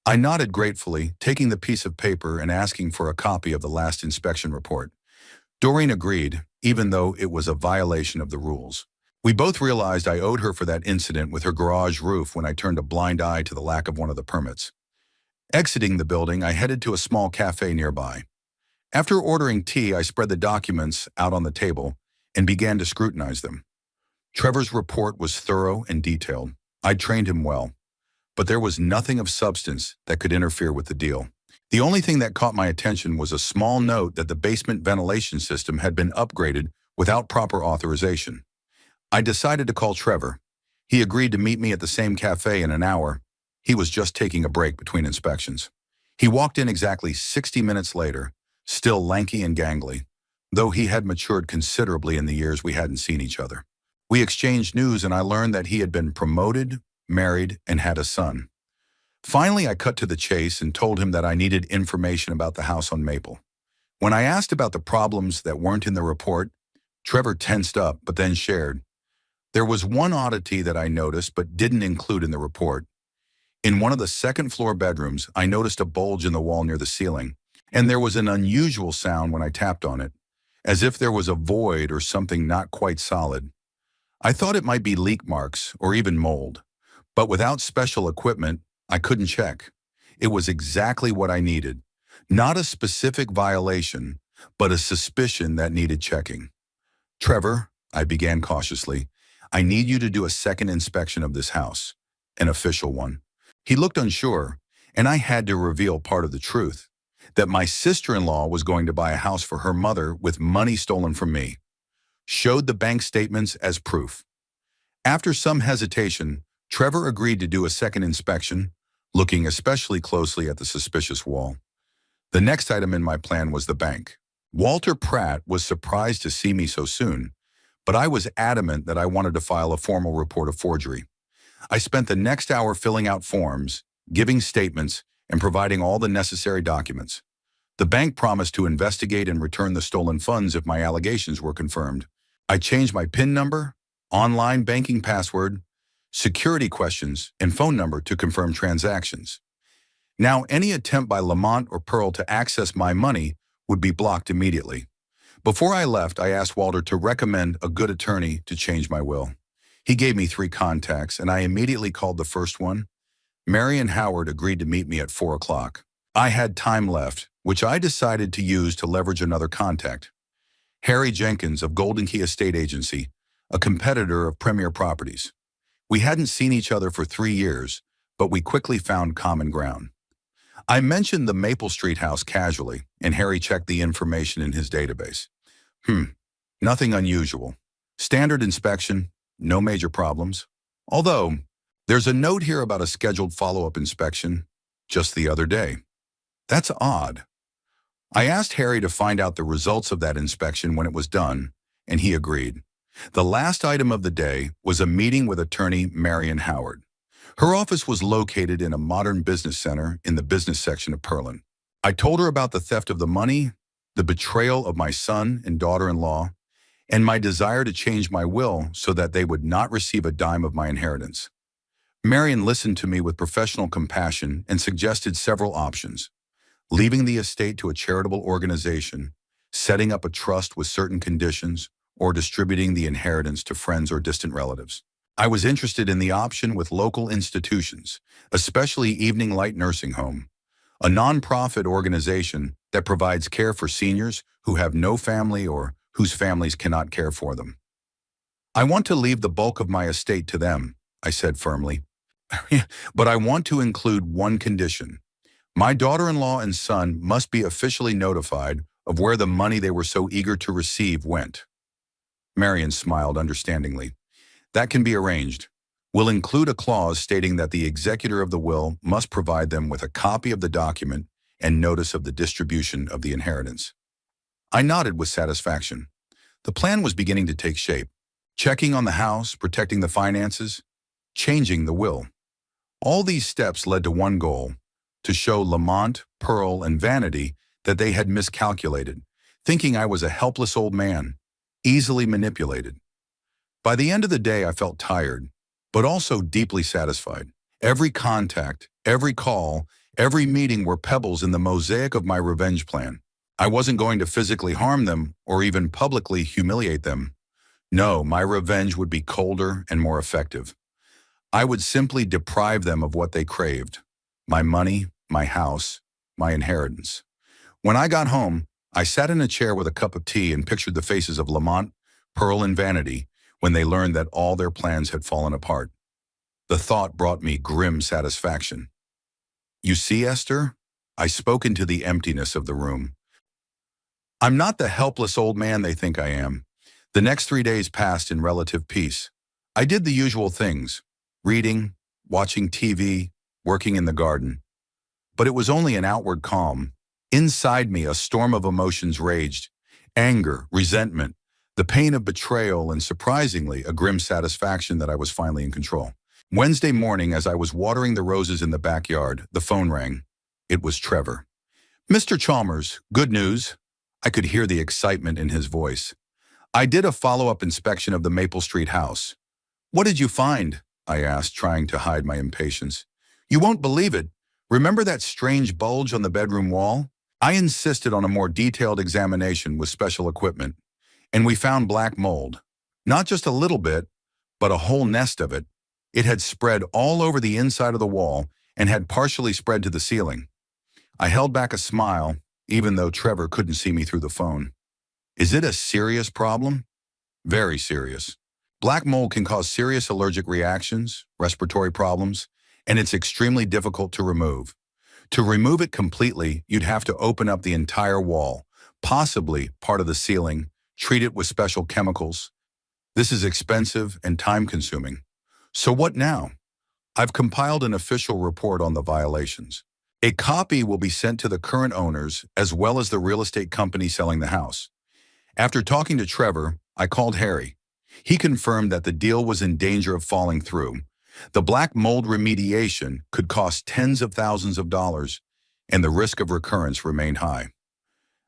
I nodded gratefully, taking the piece of paper and asking for a copy of the last inspection report. Doreen agreed, even though it was a violation of the rules. We both realized I owed her for that incident with her garage roof when I turned a blind eye to the lack of one of the permits. Exiting the building, I headed to a small cafe nearby. After ordering tea, I spread the documents out on the table and began to scrutinize them. Trevor's report was thorough and detailed. I'd trained him well, but there was nothing of substance that could interfere with the deal. The only thing that caught my attention was a small note that the basement ventilation system had been upgraded without proper authorization. I decided to call Trevor. He agreed to meet me at the same cafe in an hour. He was just taking a break between inspections. He walked in exactly 60 minutes later, still lanky and gangly, though he had matured considerably in the years we hadn't seen each other. We exchanged news and I learned that he had been promoted, married, and had a son. Finally, I cut to the chase and told him that I needed information about the house on Maple. When I asked about the problems that weren't in the report, Trevor tensed up but then shared. "There was one oddity that I noticed but didn't include in the report. In one of the second-floor bedrooms, I noticed a bulge in the wall near the ceiling, and there was an unusual sound when I tapped on it, as if there was a void or something not quite solid. I thought it might be leak marks or even mold, but without special equipment, I couldn't check. It was exactly what I needed. Not a specific violation, but a suspicion that needed checking. "Trevor," I began cautiously, "I need you to do a second inspection of this house, an official one." He looked unsure, and I had to reveal part of the truth, that my sister-in-law was going to buy a house for her mother with money stolen from me. Showed the bank statements as proof. After some hesitation, Trevor agreed to do a second inspection, looking especially closely at the suspicious wall. The next item in my plan was the bank. Walter Pratt was surprised to see me so soon, but I was adamant that I wanted to file a formal report of forgery. I spent the next hour filling out forms, giving statements, and providing all the necessary documents. The bank promised to investigate and return the stolen funds if my allegations were confirmed. I changed my PIN number, online banking password, security questions, and phone number to confirm transactions. Now, any attempt by Lamont or Pearl to access my money would be blocked immediately. Before I left, I asked Walter to recommend a good attorney to change my will. He gave me 3 contacts, and I immediately called the first one. Marion Howard agreed to meet me at 4 o'clock. I had time left, which I decided to use to leverage another contact. Harry Jenkins of Golden Key Estate Agency, a competitor of Premier Properties. We hadn't seen each other for 3 years, but we quickly found common ground. I mentioned the Maple Street house casually, and Harry checked the information in his database. Nothing unusual. Standard inspection, no major problems. Although, there's a note here about a scheduled follow-up inspection just the other day. That's odd. I asked Harry to find out the results of that inspection when it was done, and he agreed. The last item of the day was a meeting with attorney Marion Howard. Her office was located in a modern business center in the business section of Pearland. I told her about the theft of the money, the betrayal of my son and daughter-in-law, and my desire to change my will so that they would not receive a dime of my inheritance. Marion listened to me with professional compassion and suggested several options: leaving the estate to a charitable organization, setting up a trust with certain conditions, or distributing the inheritance to friends or distant relatives. I was interested in the option with local institutions, especially Evening Light Nursing Home, a nonprofit organization that provides care for seniors who have no family or whose families cannot care for them. "I want to leave the bulk of my estate to them," I said firmly. "But I want to include one condition. My daughter-in-law and son must be officially notified of where the money they were so eager to receive went." Marion smiled understandingly. "That can be arranged. We'll include a clause stating that the executor of the will must provide them with a copy of the document and notice of the distribution of the inheritance." I nodded with satisfaction. The plan was beginning to take shape. Checking on the house, protecting the finances, changing the will. All these steps led to one goal: to show Lamont, Pearl, and Vanity that they had miscalculated, thinking I was a helpless old man, easily manipulated. By the end of the day, I felt tired, but also deeply satisfied. Every contact, every call, every meeting were pebbles in the mosaic of my revenge plan. I wasn't going to physically harm them or even publicly humiliate them. No, my revenge would be colder and more effective. I would simply deprive them of what they craved: my money, my house, my inheritance. When I got home, I sat in a chair with a cup of tea and pictured the faces of Lamont, Pearl, and Vanity when they learned that all their plans had fallen apart. The thought brought me grim satisfaction. "You see, Esther?" I spoke into the emptiness of the room. "I'm not the helpless old man they think I am." The next 3 days passed in relative peace. I did the usual things: reading, watching TV, working in the garden. But it was only an outward calm. Inside me, a storm of emotions raged: anger, resentment, the pain of betrayal, and surprisingly, a grim satisfaction that I was finally in control. Wednesday morning, as I was watering the roses in the backyard, the phone rang. It was Trevor. "Mr. Chalmers, good news." I could hear the excitement in his voice. "I did a follow-up inspection of the Maple Street house." "What did you find?" I asked, trying to hide my impatience. "You won't believe it. Remember that strange bulge on the bedroom wall?" I insisted on a more detailed examination with special equipment, and we found black mold. Not just a little bit, but a whole nest of it. It had spread all over the inside of the wall and had partially spread to the ceiling. I held back a smile. even though Trevor couldn't see me through the phone. Is it a serious problem? Very serious. Black mold can cause serious allergic reactions, respiratory problems, and it's extremely difficult to remove. To remove it completely, you'd have to open up the entire wall, possibly part of the ceiling, treat it with special chemicals. This is expensive and time-consuming. So what now? I've compiled an official report on the violations. A copy will be sent to the current owners as well as the real estate company selling the house. After talking to Trevor, I called Harry. He confirmed that the deal was in danger of falling through. The black mold remediation could cost tens of thousands of dollars, and the risk of recurrence remained high.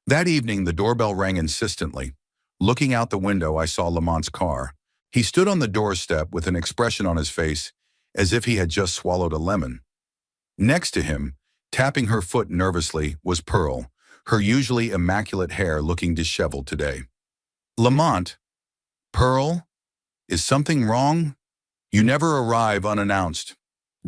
That evening, the doorbell rang insistently. Looking out the window, I saw Lamont's car. He stood on the doorstep with an expression on his face as if he had just swallowed a lemon. Next to him, tapping her foot nervously, was Pearl, her usually immaculate hair looking disheveled today. Lamont, Pearl, is something wrong? You never arrive unannounced.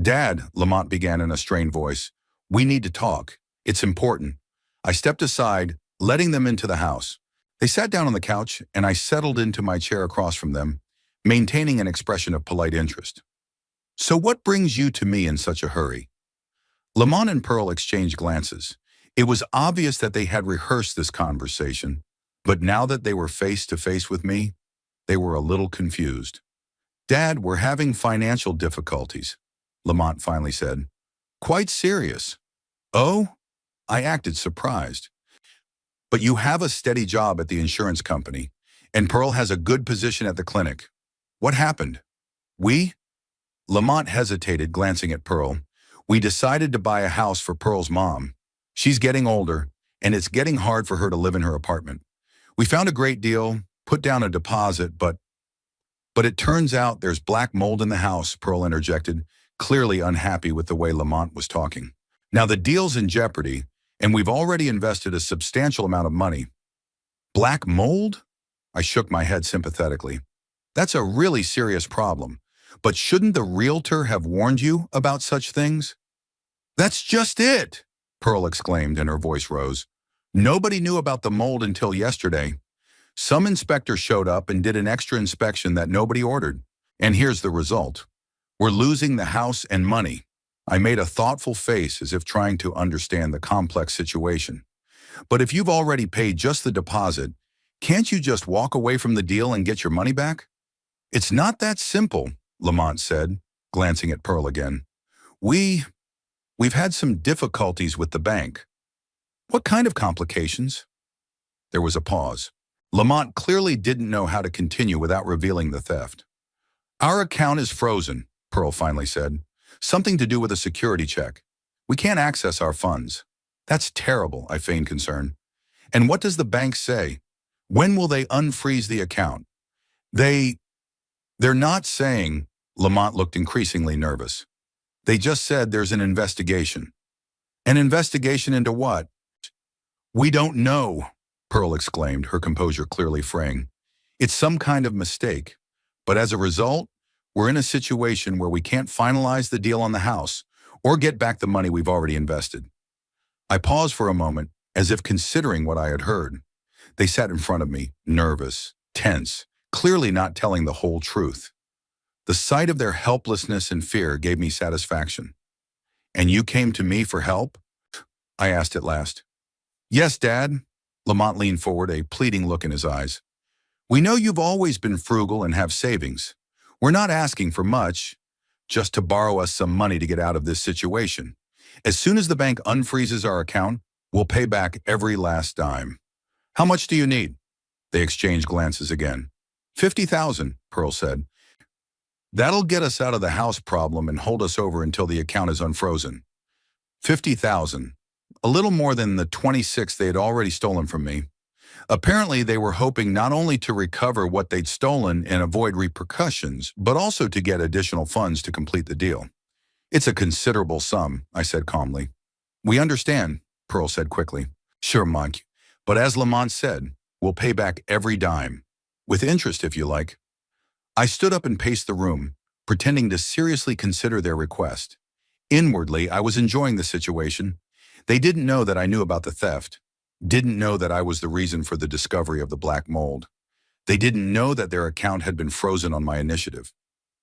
Dad, Lamont began in a strained voice, we need to talk. It's important. I stepped aside, letting them into the house. They sat down on the couch, and I settled into my chair across from them, maintaining an expression of polite interest. So what brings you to me in such a hurry? Lamont and Pearl exchanged glances. It was obvious that they had rehearsed this conversation, but now that they were face to face with me, they were a little confused. Dad, we're having financial difficulties, Lamont finally said. Quite serious. Oh? I acted surprised. But you have a steady job at the insurance company, and Pearl has a good position at the clinic. What happened? Lamont hesitated, glancing at Pearl. We decided to buy a house for Pearl's mom. She's getting older, and it's getting hard for her to live in her apartment. We found a great deal, put down a deposit, but it turns out there's black mold in the house, Pearl interjected, clearly unhappy with the way Lamont was talking. Now the deal's in jeopardy, and we've already invested a substantial amount of money. Black mold? I shook my head sympathetically. That's a really serious problem. But shouldn't the realtor have warned you about such things? That's just it, Pearl exclaimed, and her voice rose. Nobody knew about the mold until yesterday. Some inspector showed up and did an extra inspection that nobody ordered. And here's the result. We're losing the house and money. I made a thoughtful face as if trying to understand the complex situation. But if you've already paid just the deposit, can't you just walk away from the deal and get your money back? It's not that simple, Lamont said, glancing at Pearl again. We've had some difficulties with the bank. What kind of complications? There was a pause. Lamont clearly didn't know how to continue without revealing the theft. Our account is frozen, Pearl finally said. Something to do with a security check. We can't access our funds. That's terrible, I feigned concern. And what does the bank say? When will they unfreeze the account? They're not saying, Lamont looked increasingly nervous. They just said there's an investigation. An investigation into what? We don't know, Pearl exclaimed, her composure clearly fraying. It's some kind of mistake. But as a result, we're in a situation where we can't finalize the deal on the house or get back the money we've already invested. I paused for a moment, as if considering what I had heard. They sat in front of me, nervous, tense, clearly not telling the whole truth. The sight of their helplessness and fear gave me satisfaction. And you came to me for help? I asked at last. Yes, Dad. Lamont leaned forward, a pleading look in his eyes. We know you've always been frugal and have savings. We're not asking for much, just to borrow us some money to get out of this situation. As soon as the bank unfreezes our account, we'll pay back every last dime. How much do you need? They exchanged glances again. 50,000, Pearl said. That'll get us out of the house problem and hold us over until the account is unfrozen. 50,000. A little more than the 26 they had already stolen from me. Apparently, they were hoping not only to recover what they'd stolen and avoid repercussions, but also to get additional funds to complete the deal. It's a considerable sum, I said calmly. We understand, Pearl said quickly. Sure, Monk. But as Lamont said, we'll pay back every dime. With interest, if you like. I stood up and paced the room, pretending to seriously consider their request. Inwardly, I was enjoying the situation. They didn't know that I knew about the theft. didn't know that I was the reason for the discovery of the black mold. They didn't know that their account had been frozen on my initiative.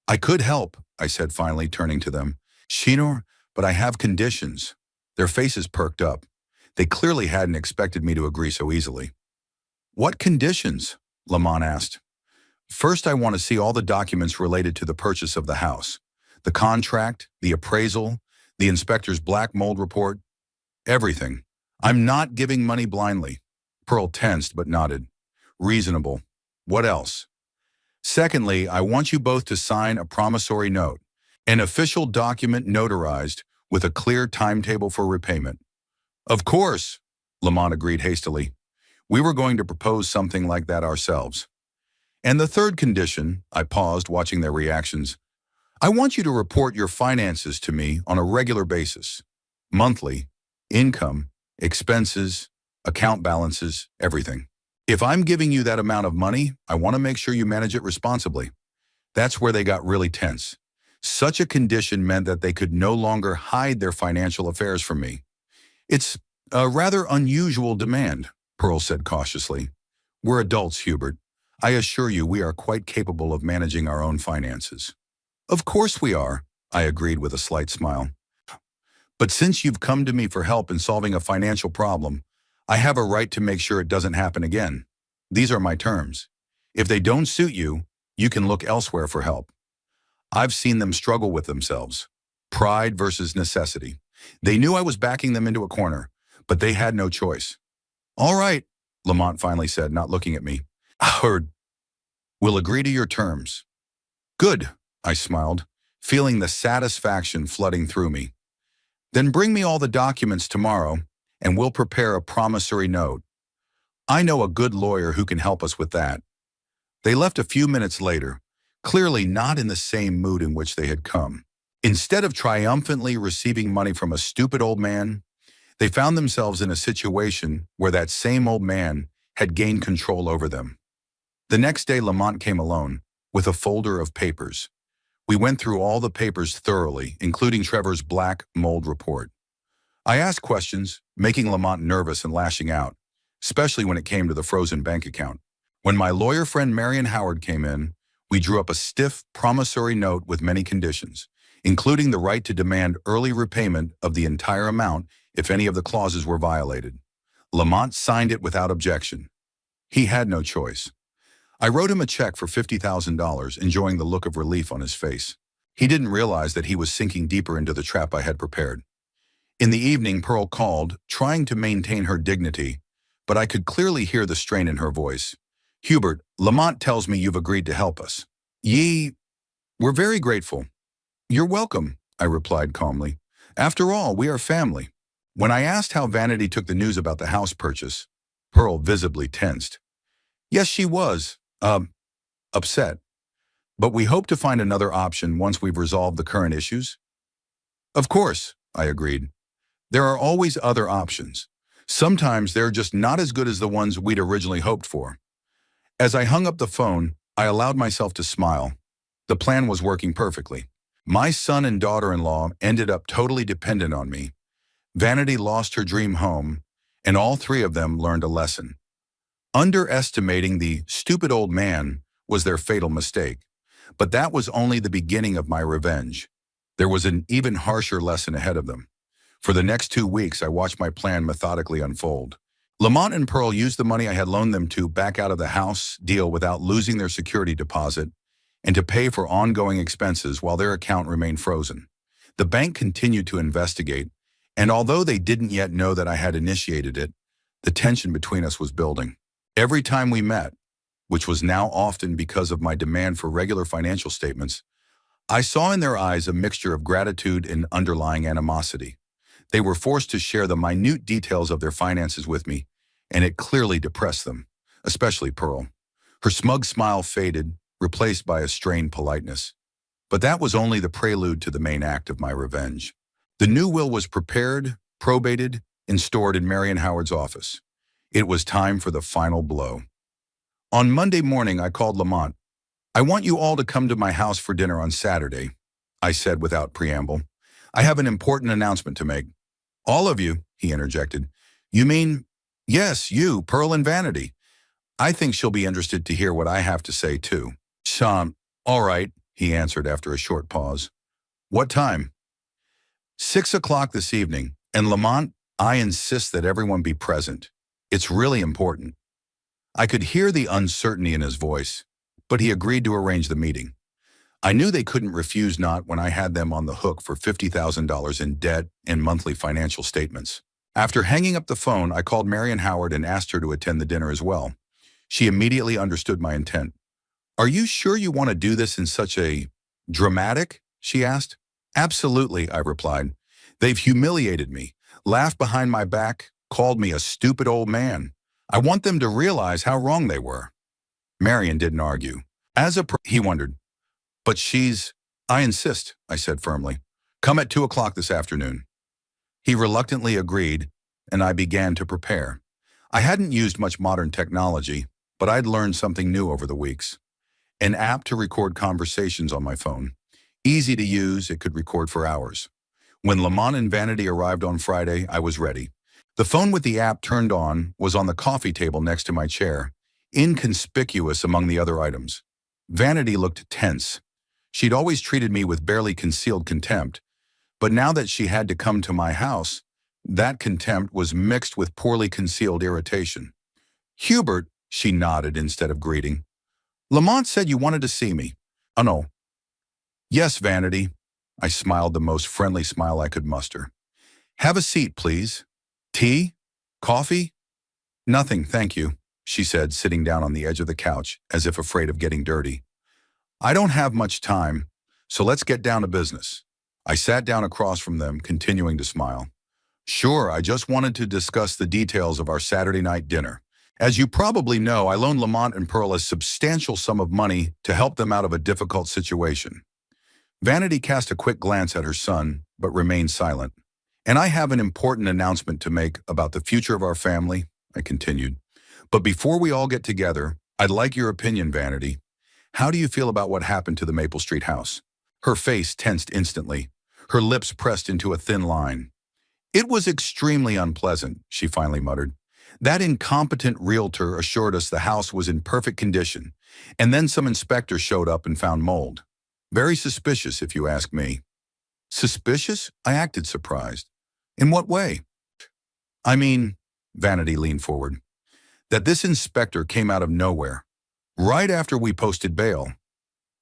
I could help, I said finally, turning to them. Shinor, but I have conditions. Their faces perked up. They clearly hadn't expected me to agree so easily. What conditions? Lamont asked. First, I want to see all the documents related to the purchase of the house. The contract, the appraisal, the inspector's black mold report, everything. I'm not giving money blindly. Pearl tensed but nodded. Reasonable. What else? Secondly, I want you both to sign a promissory note, an official document notarized with a clear timetable for repayment. Of course, Lamont agreed hastily. We were going to propose something like that ourselves. And the third condition, I paused, watching their reactions. I want you to report your finances to me on a regular basis. Monthly, income, expenses, account balances, everything. If I'm giving you that amount of money, I want to make sure you manage it responsibly. That's where they got really tense. Such a condition meant that they could no longer hide their financial affairs from me. It's a rather unusual demand, Pearl said cautiously. We're adults, Hubert. I assure you we are quite capable of managing our own finances. Of course we are, I agreed with a slight smile. But since you've come to me for help in solving a financial problem, I have a right to make sure it doesn't happen again. These are my terms. If they don't suit you, you can look elsewhere for help. I've seen them struggle with themselves. Pride versus necessity. They knew I was backing them into a corner, but they had no choice. All right, Lamont finally said, not looking at me. Heard. We'll agree to your terms. Good, I smiled, feeling the satisfaction flooding through me. Then bring me all the documents tomorrow, and we'll prepare a promissory note. I know a good lawyer who can help us with that. They left a few minutes later, clearly not in the same mood in which they had come. Instead of triumphantly receiving money from a stupid old man, they found themselves in a situation where that same old man had gained control over them. The next day, Lamont came alone, with a folder of papers. We went through all the papers thoroughly, including Trevor's black mold report. I asked questions, making Lamont nervous and lashing out, especially when it came to the frozen bank account. When my lawyer friend Marion Howard came in, we drew up a stiff promissory note with many conditions, including the right to demand early repayment of the entire amount if any of the clauses were violated. Lamont signed it without objection. He had no choice. I wrote him a check for $50,000, enjoying the look of relief on his face. He didn't realize that he was sinking deeper into the trap I had prepared. In the evening, Pearl called, trying to maintain her dignity, but I could clearly hear the strain in her voice. Hubert, Lamont tells me you've agreed to help us. We're very grateful. You're welcome, I replied calmly. After all, we are family. When I asked how Vanity took the news about the house purchase, Pearl visibly tensed. Yes, she was, upset. But we hope to find another option once we've resolved the current issues. Of course, I agreed. There are always other options. Sometimes they're just not as good as the ones we'd originally hoped for. As I hung up the phone, I allowed myself to smile. The plan was working perfectly. My son and daughter-in-law ended up totally dependent on me. Vanity lost her dream home, and all three of them learned a lesson. Underestimating the stupid old man was their fatal mistake. But that was only the beginning of my revenge. There was an even harsher lesson ahead of them. For the next 2 weeks, I watched my plan methodically unfold. Lamont and Pearl used the money I had loaned them to back out of the house deal without losing their security deposit and to pay for ongoing expenses while their account remained frozen. The bank continued to investigate, and although they didn't yet know that I had initiated it, the tension between us was building. Every time we met, which was now often because of my demand for regular financial statements, I saw in their eyes a mixture of gratitude and underlying animosity. They were forced to share the minute details of their finances with me, and it clearly depressed them, especially Pearl. Her smug smile faded, replaced by a strained politeness. But that was only the prelude to the main act of my revenge. The new will was prepared, probated, and stored in Marion Howard's office. It was time for the final blow. On Monday morning, I called Lamont. I want you all to come to my house for dinner on Saturday, I said without preamble. I have an important announcement to make. All of you, he interjected. You mean, Yes, you, Pearl and Vanity. I think she'll be interested to hear what I have to say, too. Sean, all right, he answered after a short pause. What time? 6 o'clock this evening. And Lamont, I insist that everyone be present. It's really important. I could hear the uncertainty in his voice, but he agreed to arrange the meeting. I knew they couldn't refuse not when I had them on the hook for $50,000 in debt and monthly financial statements. After hanging up the phone, I called Marion Howard and asked her to attend the dinner as well. She immediately understood my intent. Are you sure you want to do this in such a dramatic? She asked. Absolutely, I replied. They've humiliated me, laughed behind my back, called me a stupid old man. I want them to realize how wrong they were. Marion didn't argue. He wondered. But I insist, I said firmly. Come at 2 o'clock this afternoon. He reluctantly agreed, and I began to prepare. I hadn't used much modern technology, but I'd learned something new over the weeks. An app to record conversations on my phone. Easy to use, it could record for hours. When Lamont and Vanity arrived on Friday, I was ready. The phone with the app turned on was on the coffee table next to my chair, inconspicuous among the other items. Vanity looked tense. She'd always treated me with barely concealed contempt, but now that she had to come to my house, that contempt was mixed with poorly concealed irritation. Hubert, she nodded instead of greeting. Lamont said you wanted to see me. Oh no. Yes, Vanity. I smiled the most friendly smile I could muster. Have a seat, please. Tea? Coffee? Nothing, thank you, she said, sitting down on the edge of the couch, as if afraid of getting dirty. I don't have much time, so let's get down to business. I sat down across from them, continuing to smile. Sure, I just wanted to discuss the details of our Saturday night dinner. As you probably know, I loaned Lamont and Pearl a substantial sum of money to help them out of a difficult situation. Vanity cast a quick glance at her son, but remained silent. And I have an important announcement to make about the future of our family, I continued. But before we all get together, I'd like your opinion, Vanity. How do you feel about what happened to the Maple Street house? Her face tensed instantly. Her lips pressed into a thin line. It was extremely unpleasant, she finally muttered. That incompetent realtor assured us the house was in perfect condition, and then some inspectors showed up and found mold. Very suspicious, if you ask me. Suspicious? I acted surprised. In what way? I mean, Vanity leaned forward, that this inspector came out of nowhere, right after we posted bail.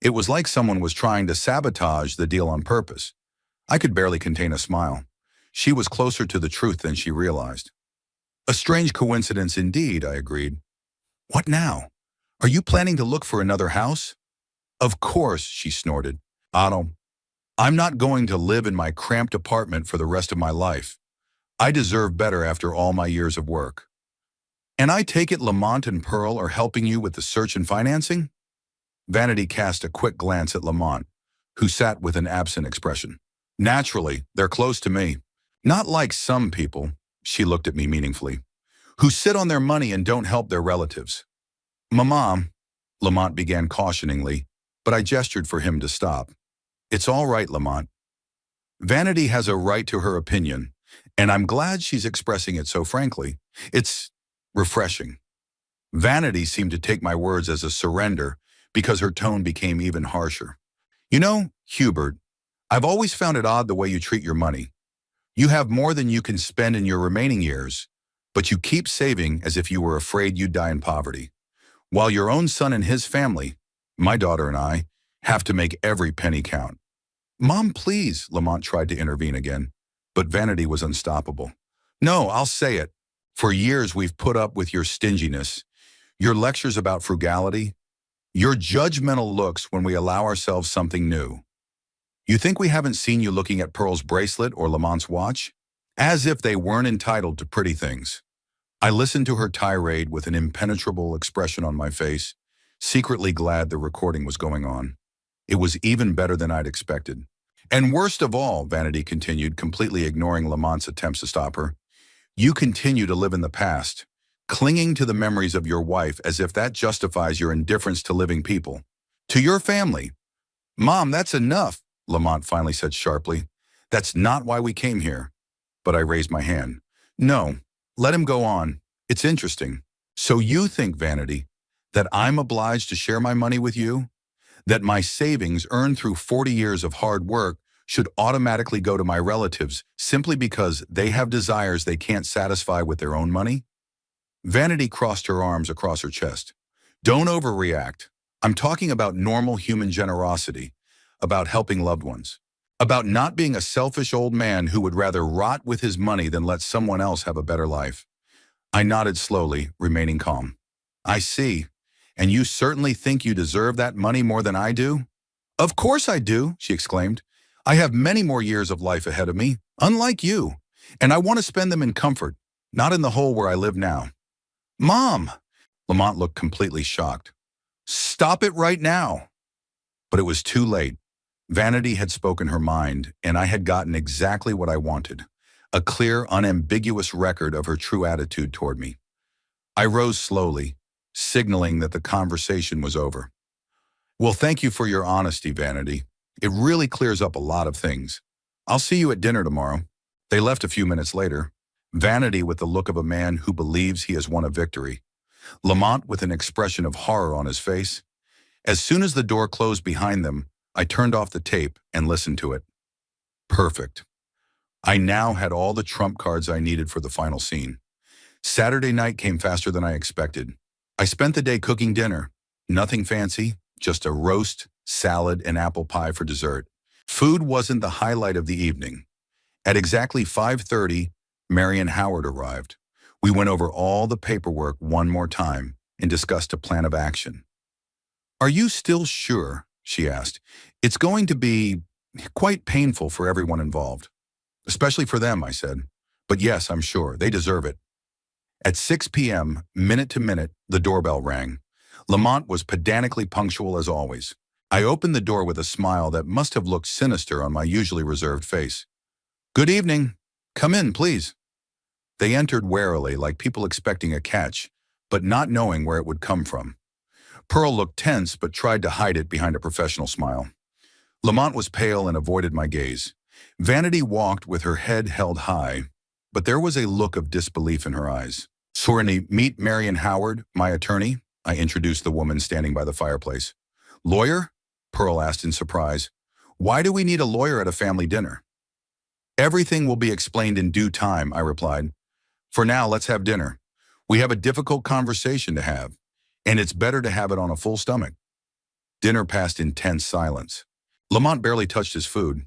It was like someone was trying to sabotage the deal on purpose. I could barely contain a smile. She was closer to the truth than she realized. A strange coincidence indeed, I agreed. What now? Are you planning to look for another house? Of course, she snorted. Otto, I'm not going to live in my cramped apartment for the rest of my life. I deserve better after all my years of work. And I take it Lamont and Pearl are helping you with the search and financing? Vanity cast a quick glance at Lamont, who sat with an absent expression. Naturally, they're close to me. Not like some people, she looked at me meaningfully, who sit on their money and don't help their relatives. Mama, Lamont began cautioningly, but I gestured for him to stop. It's all right, Lamont. Vanity has a right to her opinion, and I'm glad she's expressing it so frankly. It's refreshing. Vanity seemed to take my words as a surrender because her tone became even harsher. You know, Hubert, I've always found it odd the way you treat your money. You have more than you can spend in your remaining years, but you keep saving as if you were afraid you'd die in poverty, while your own son and his family, my daughter and I, have to make every penny count. Mom, please, Lamont tried to intervene again, but Vanity was unstoppable. No, I'll say it. For years we've put up with your stinginess, your lectures about frugality, your judgmental looks when we allow ourselves something new. You think we haven't seen you looking at Pearl's bracelet or Lamont's watch? As if they weren't entitled to pretty things. I listened to her tirade with an impenetrable expression on my face, secretly glad the recording was going on. It was even better than I'd expected. And worst of all, Vanity continued, completely ignoring Lamont's attempts to stop her, you continue to live in the past, clinging to the memories of your wife as if that justifies your indifference to living people, to your family. Mom, that's enough, Lamont finally said sharply. That's not why we came here. But I raised my hand. No, let him go on. It's interesting. So you think, Vanity, that I'm obliged to share my money with you? That my savings earned through 40 years of hard work should automatically go to my relatives simply because they have desires they can't satisfy with their own money? Vanity crossed her arms across her chest. Don't overreact. I'm talking about normal human generosity, about helping loved ones, about not being a selfish old man who would rather rot with his money than let someone else have a better life. I nodded slowly, remaining calm. I see. And you certainly think you deserve that money more than I do? Of course I do, she exclaimed. I have many more years of life ahead of me, unlike you, and I want to spend them in comfort, not in the hole where I live now. Mom! Lamont looked completely shocked. Stop it right now! But it was too late. Vanity had spoken her mind, and I had gotten exactly what I wanted, a clear, unambiguous record of her true attitude toward me. I rose slowly, signaling that the conversation was over. Well, thank you for your honesty, Vanity. It really clears up a lot of things. I'll see you at dinner tomorrow. They left a few minutes later, Vanity with the look of a man who believes he has won a victory, Lamont with an expression of horror on his face. As soon as the door closed behind them, I turned off the tape and listened to it. Perfect. I now had all the trump cards I needed for the final scene. Saturday night came faster than I expected. I spent the day cooking dinner. Nothing fancy, just a roast, salad, and apple pie for dessert. Food wasn't the highlight of the evening. At exactly 5:30, Mary and Howard arrived. We went over all the paperwork one more time and discussed a plan of action. Are you still sure? She asked. It's going to be quite painful for everyone involved. Especially for them, I said. But yes, I'm sure. They deserve it. At 6 p.m., minute to minute, the doorbell rang. Lamont was pedantically punctual as always. I opened the door with a smile that must have looked sinister on my usually reserved face. Good evening. Come in, please. They entered warily, like people expecting a catch, but not knowing where it would come from. Pearl looked tense but tried to hide it behind a professional smile. Lamont was pale and avoided my gaze. Vanity walked with her head held high, but there was a look of disbelief in her eyes. Sorry, meet Marion Howard, my attorney, I introduced the woman standing by the fireplace. Lawyer? Pearl asked in surprise. Why do we need a lawyer at a family dinner? Everything will be explained in due time, I replied. For now, let's have dinner. We have a difficult conversation to have, and it's better to have it on a full stomach. Dinner passed in tense silence. Lamont barely touched his food.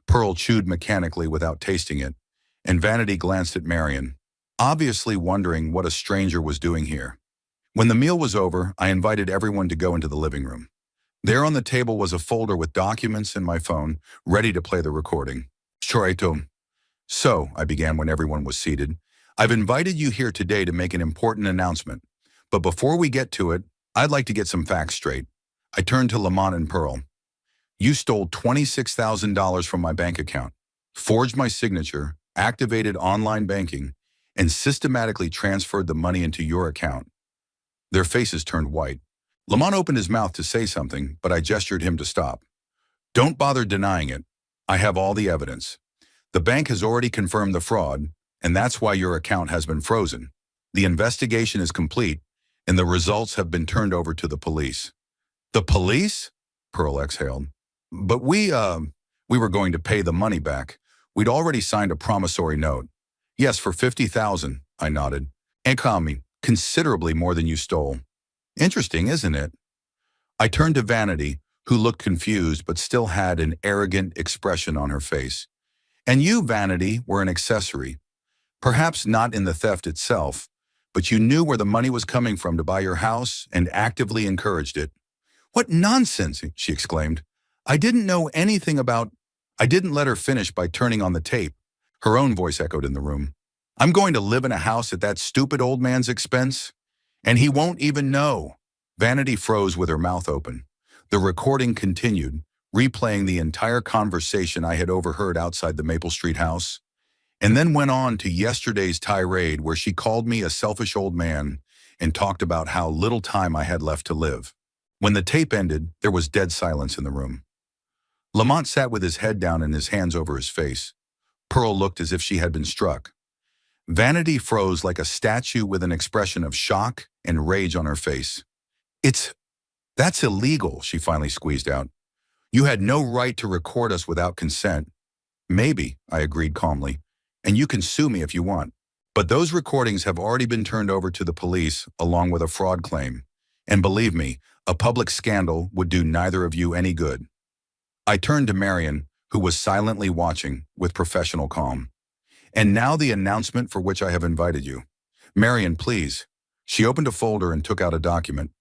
Pearl chewed mechanically without tasting it, and Vanity glanced at Marion, obviously wondering what a stranger was doing here. When the meal was over, I invited everyone to go into the living room. There on the table was a folder with documents and my phone, ready to play the recording. Choreto. So, I began when everyone was seated, I've invited you here today to make an important announcement. But before we get to it, I'd like to get some facts straight. I turned to Lamont and Pearl. You stole $26,000 from my bank account, forged my signature, activated online banking, and systematically transferred the money into your account. Their faces turned white. Lamont opened his mouth to say something, but I gestured him to stop. Don't bother denying it. I have all the evidence. The bank has already confirmed the fraud, and that's why your account has been frozen. The investigation is complete, and the results have been turned over to the police. The police? Pearl exhaled. But we were going to pay the money back. We'd already signed a promissory note. Yes, for $50,000, I nodded. And considerably more than you stole. Interesting, isn't it? I turned to Vanity, who looked confused but still had an arrogant expression on her face. And you, Vanity, were an accessory. Perhaps not in the theft itself, but you knew where the money was coming from to buy your house and actively encouraged it. What nonsense, she exclaimed. I didn't know anything about... I didn't let her finish by turning on the tape. Her own voice echoed in the room. I'm going to live in a house at that stupid old man's expense? And he won't even know. Vanity froze with her mouth open. The recording continued, replaying the entire conversation I had overheard outside the Maple Street house, and then went on to yesterday's tirade where she called me a selfish old man and talked about how little time I had left to live. When the tape ended, there was dead silence in the room. Lamont sat with his head down and his hands over his face. Pearl looked as if she had been struck. Vanity froze like a statue with an expression of shock and rage on her face. It's, that's illegal, she finally squeezed out. You had no right to record us without consent. Maybe, I agreed calmly, and you can sue me if you want. But those recordings have already been turned over to the police along with a fraud claim. And believe me, a public scandal would do neither of you any good. I turned to Marion, who was silently watching with professional calm. And now the announcement for which I have invited you. Marion, please. She opened a folder and took out a document.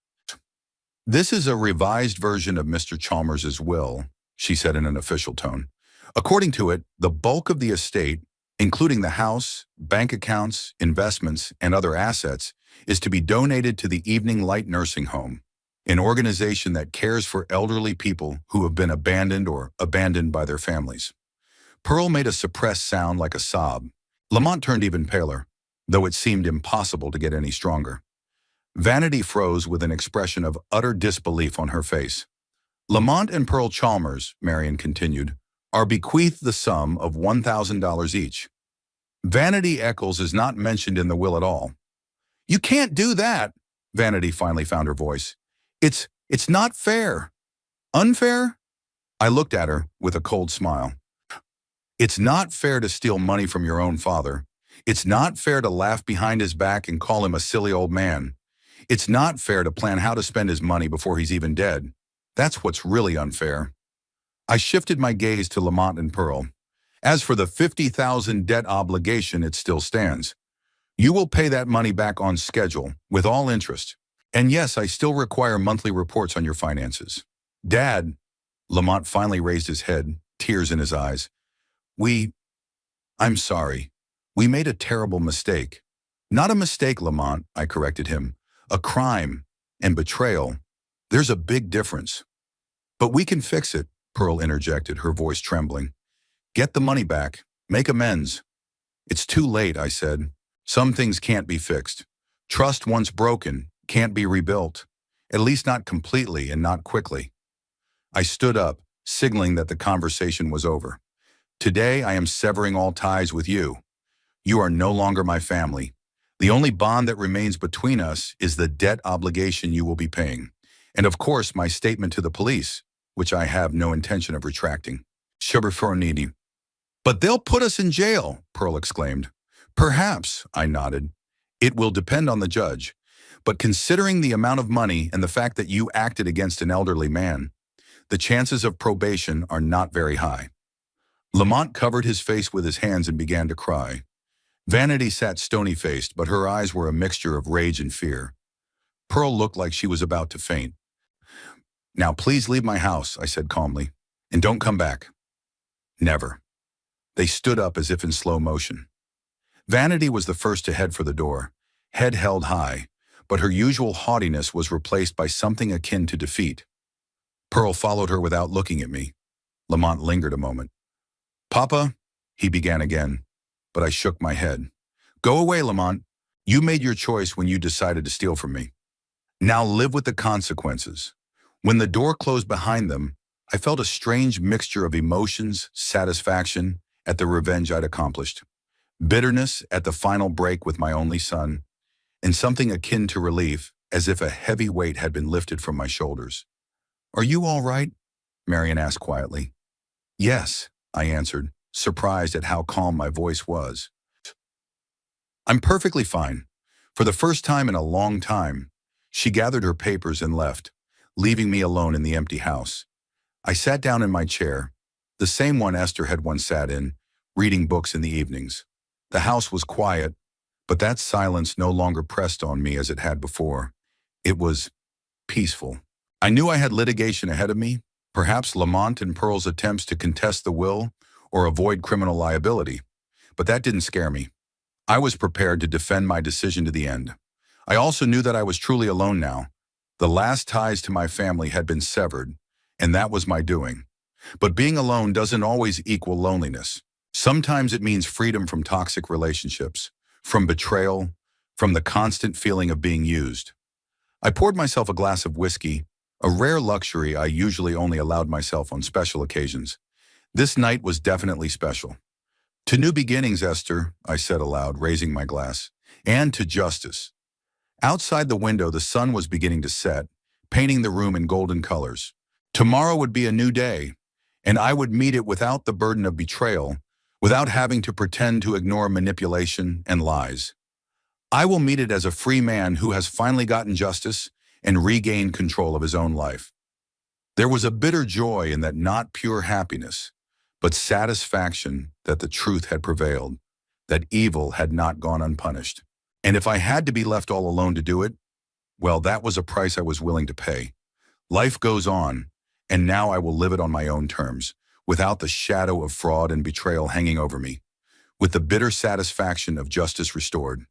This is a revised version of Mr. Chalmers's will, she said in an official tone. According to it, the bulk of the estate, including the house, bank accounts, investments, and other assets, is to be donated to the Evening Light Nursing Home, an organization that cares for elderly people who have been abandoned or abandoned by their families. Pearl made a suppressed sound like a sob. Lamont turned even paler, though it seemed impossible to get any stronger. Vanity froze with an expression of utter disbelief on her face. Lamont and Pearl Chalmers, Marion continued, are bequeathed the sum of $1,000 each. Vanity Eccles is not mentioned in the will at all. You can't do that, Vanity finally found her voice. It's not fair. Unfair? I looked at her with a cold smile. It's not fair to steal money from your own father. It's not fair to laugh behind his back and call him a silly old man. It's not fair to plan how to spend his money before he's even dead. That's what's really unfair. I shifted my gaze to Lamont and Pearl. As for the $50,000 debt obligation, it still stands. You will pay that money back on schedule, with all interest. And yes, I still require monthly reports on your finances. Dad, Lamont finally raised his head, tears in his eyes. I'm sorry. We made a terrible mistake. Not a mistake, Lamont, I corrected him. A crime and betrayal. There's a big difference. But we can fix it, Pearl interjected, her voice trembling. Get the money back. Make amends. It's too late, I said. Some things can't be fixed. Trust once broken can't be rebuilt. At least not completely and not quickly. I stood up, signaling that the conversation was over. Today I am severing all ties with you. You are no longer my family. The only bond that remains between us is the debt obligation you will be paying. And of course, my statement to the police, which I have no intention of retracting. Shuberfornidi. But they'll put us in jail, Pearl exclaimed. Perhaps, I nodded. It will depend on the judge. But considering the amount of money and the fact that you acted against an elderly man, the chances of probation are not very high. Lamont covered his face with his hands and began to cry. Vanity sat stony-faced, but her eyes were a mixture of rage and fear. Pearl looked like she was about to faint. Now please leave my house, I said calmly, and don't come back. Never. They stood up as if in slow motion. Vanity was the first to head for the door, head held high, but her usual haughtiness was replaced by something akin to defeat. Pearl followed her without looking at me. Lamont lingered a moment. Papa, he began again, but I shook my head. Go away, Lamont. You made your choice when you decided to steal from me. Now live with the consequences. When the door closed behind them, I felt a strange mixture of emotions, satisfaction at the revenge I'd accomplished, bitterness at the final break with my only son, and something akin to relief, as if a heavy weight had been lifted from my shoulders. Are you all right? Marion asked quietly. Yes, I answered, surprised at how calm my voice was. I'm perfectly fine. For the first time in a long time, she gathered her papers and left, leaving me alone in the empty house. I sat down in my chair, the same one Esther had once sat in, reading books in the evenings. The house was quiet, but that silence no longer pressed on me as it had before. It was peaceful. I knew I had litigation ahead of me, perhaps Lamont and Pearl's attempts to contest the will or avoid criminal liability, but that didn't scare me. I was prepared to defend my decision to the end. I also knew that I was truly alone now. The last ties to my family had been severed, and that was my doing. But being alone doesn't always equal loneliness. Sometimes it means freedom from toxic relationships, from betrayal, from the constant feeling of being used. I poured myself a glass of whiskey, a rare luxury I usually only allowed myself on special occasions. This night was definitely special. To new beginnings, Esther, I said aloud, raising my glass, and to justice. Outside the window, the sun was beginning to set, painting the room in golden colors. Tomorrow would be a new day, and I would meet it without the burden of betrayal, without having to pretend to ignore manipulation and lies. I will meet it as a free man who has finally gotten justice and regained control of his own life. There was a bitter joy in that, not pure happiness, but satisfaction that the truth had prevailed, that evil had not gone unpunished. And if I had to be left all alone to do it, well, that was a price I was willing to pay. Life goes on, and now I will live it on my own terms, without the shadow of fraud and betrayal hanging over me, with the bitter satisfaction of justice restored.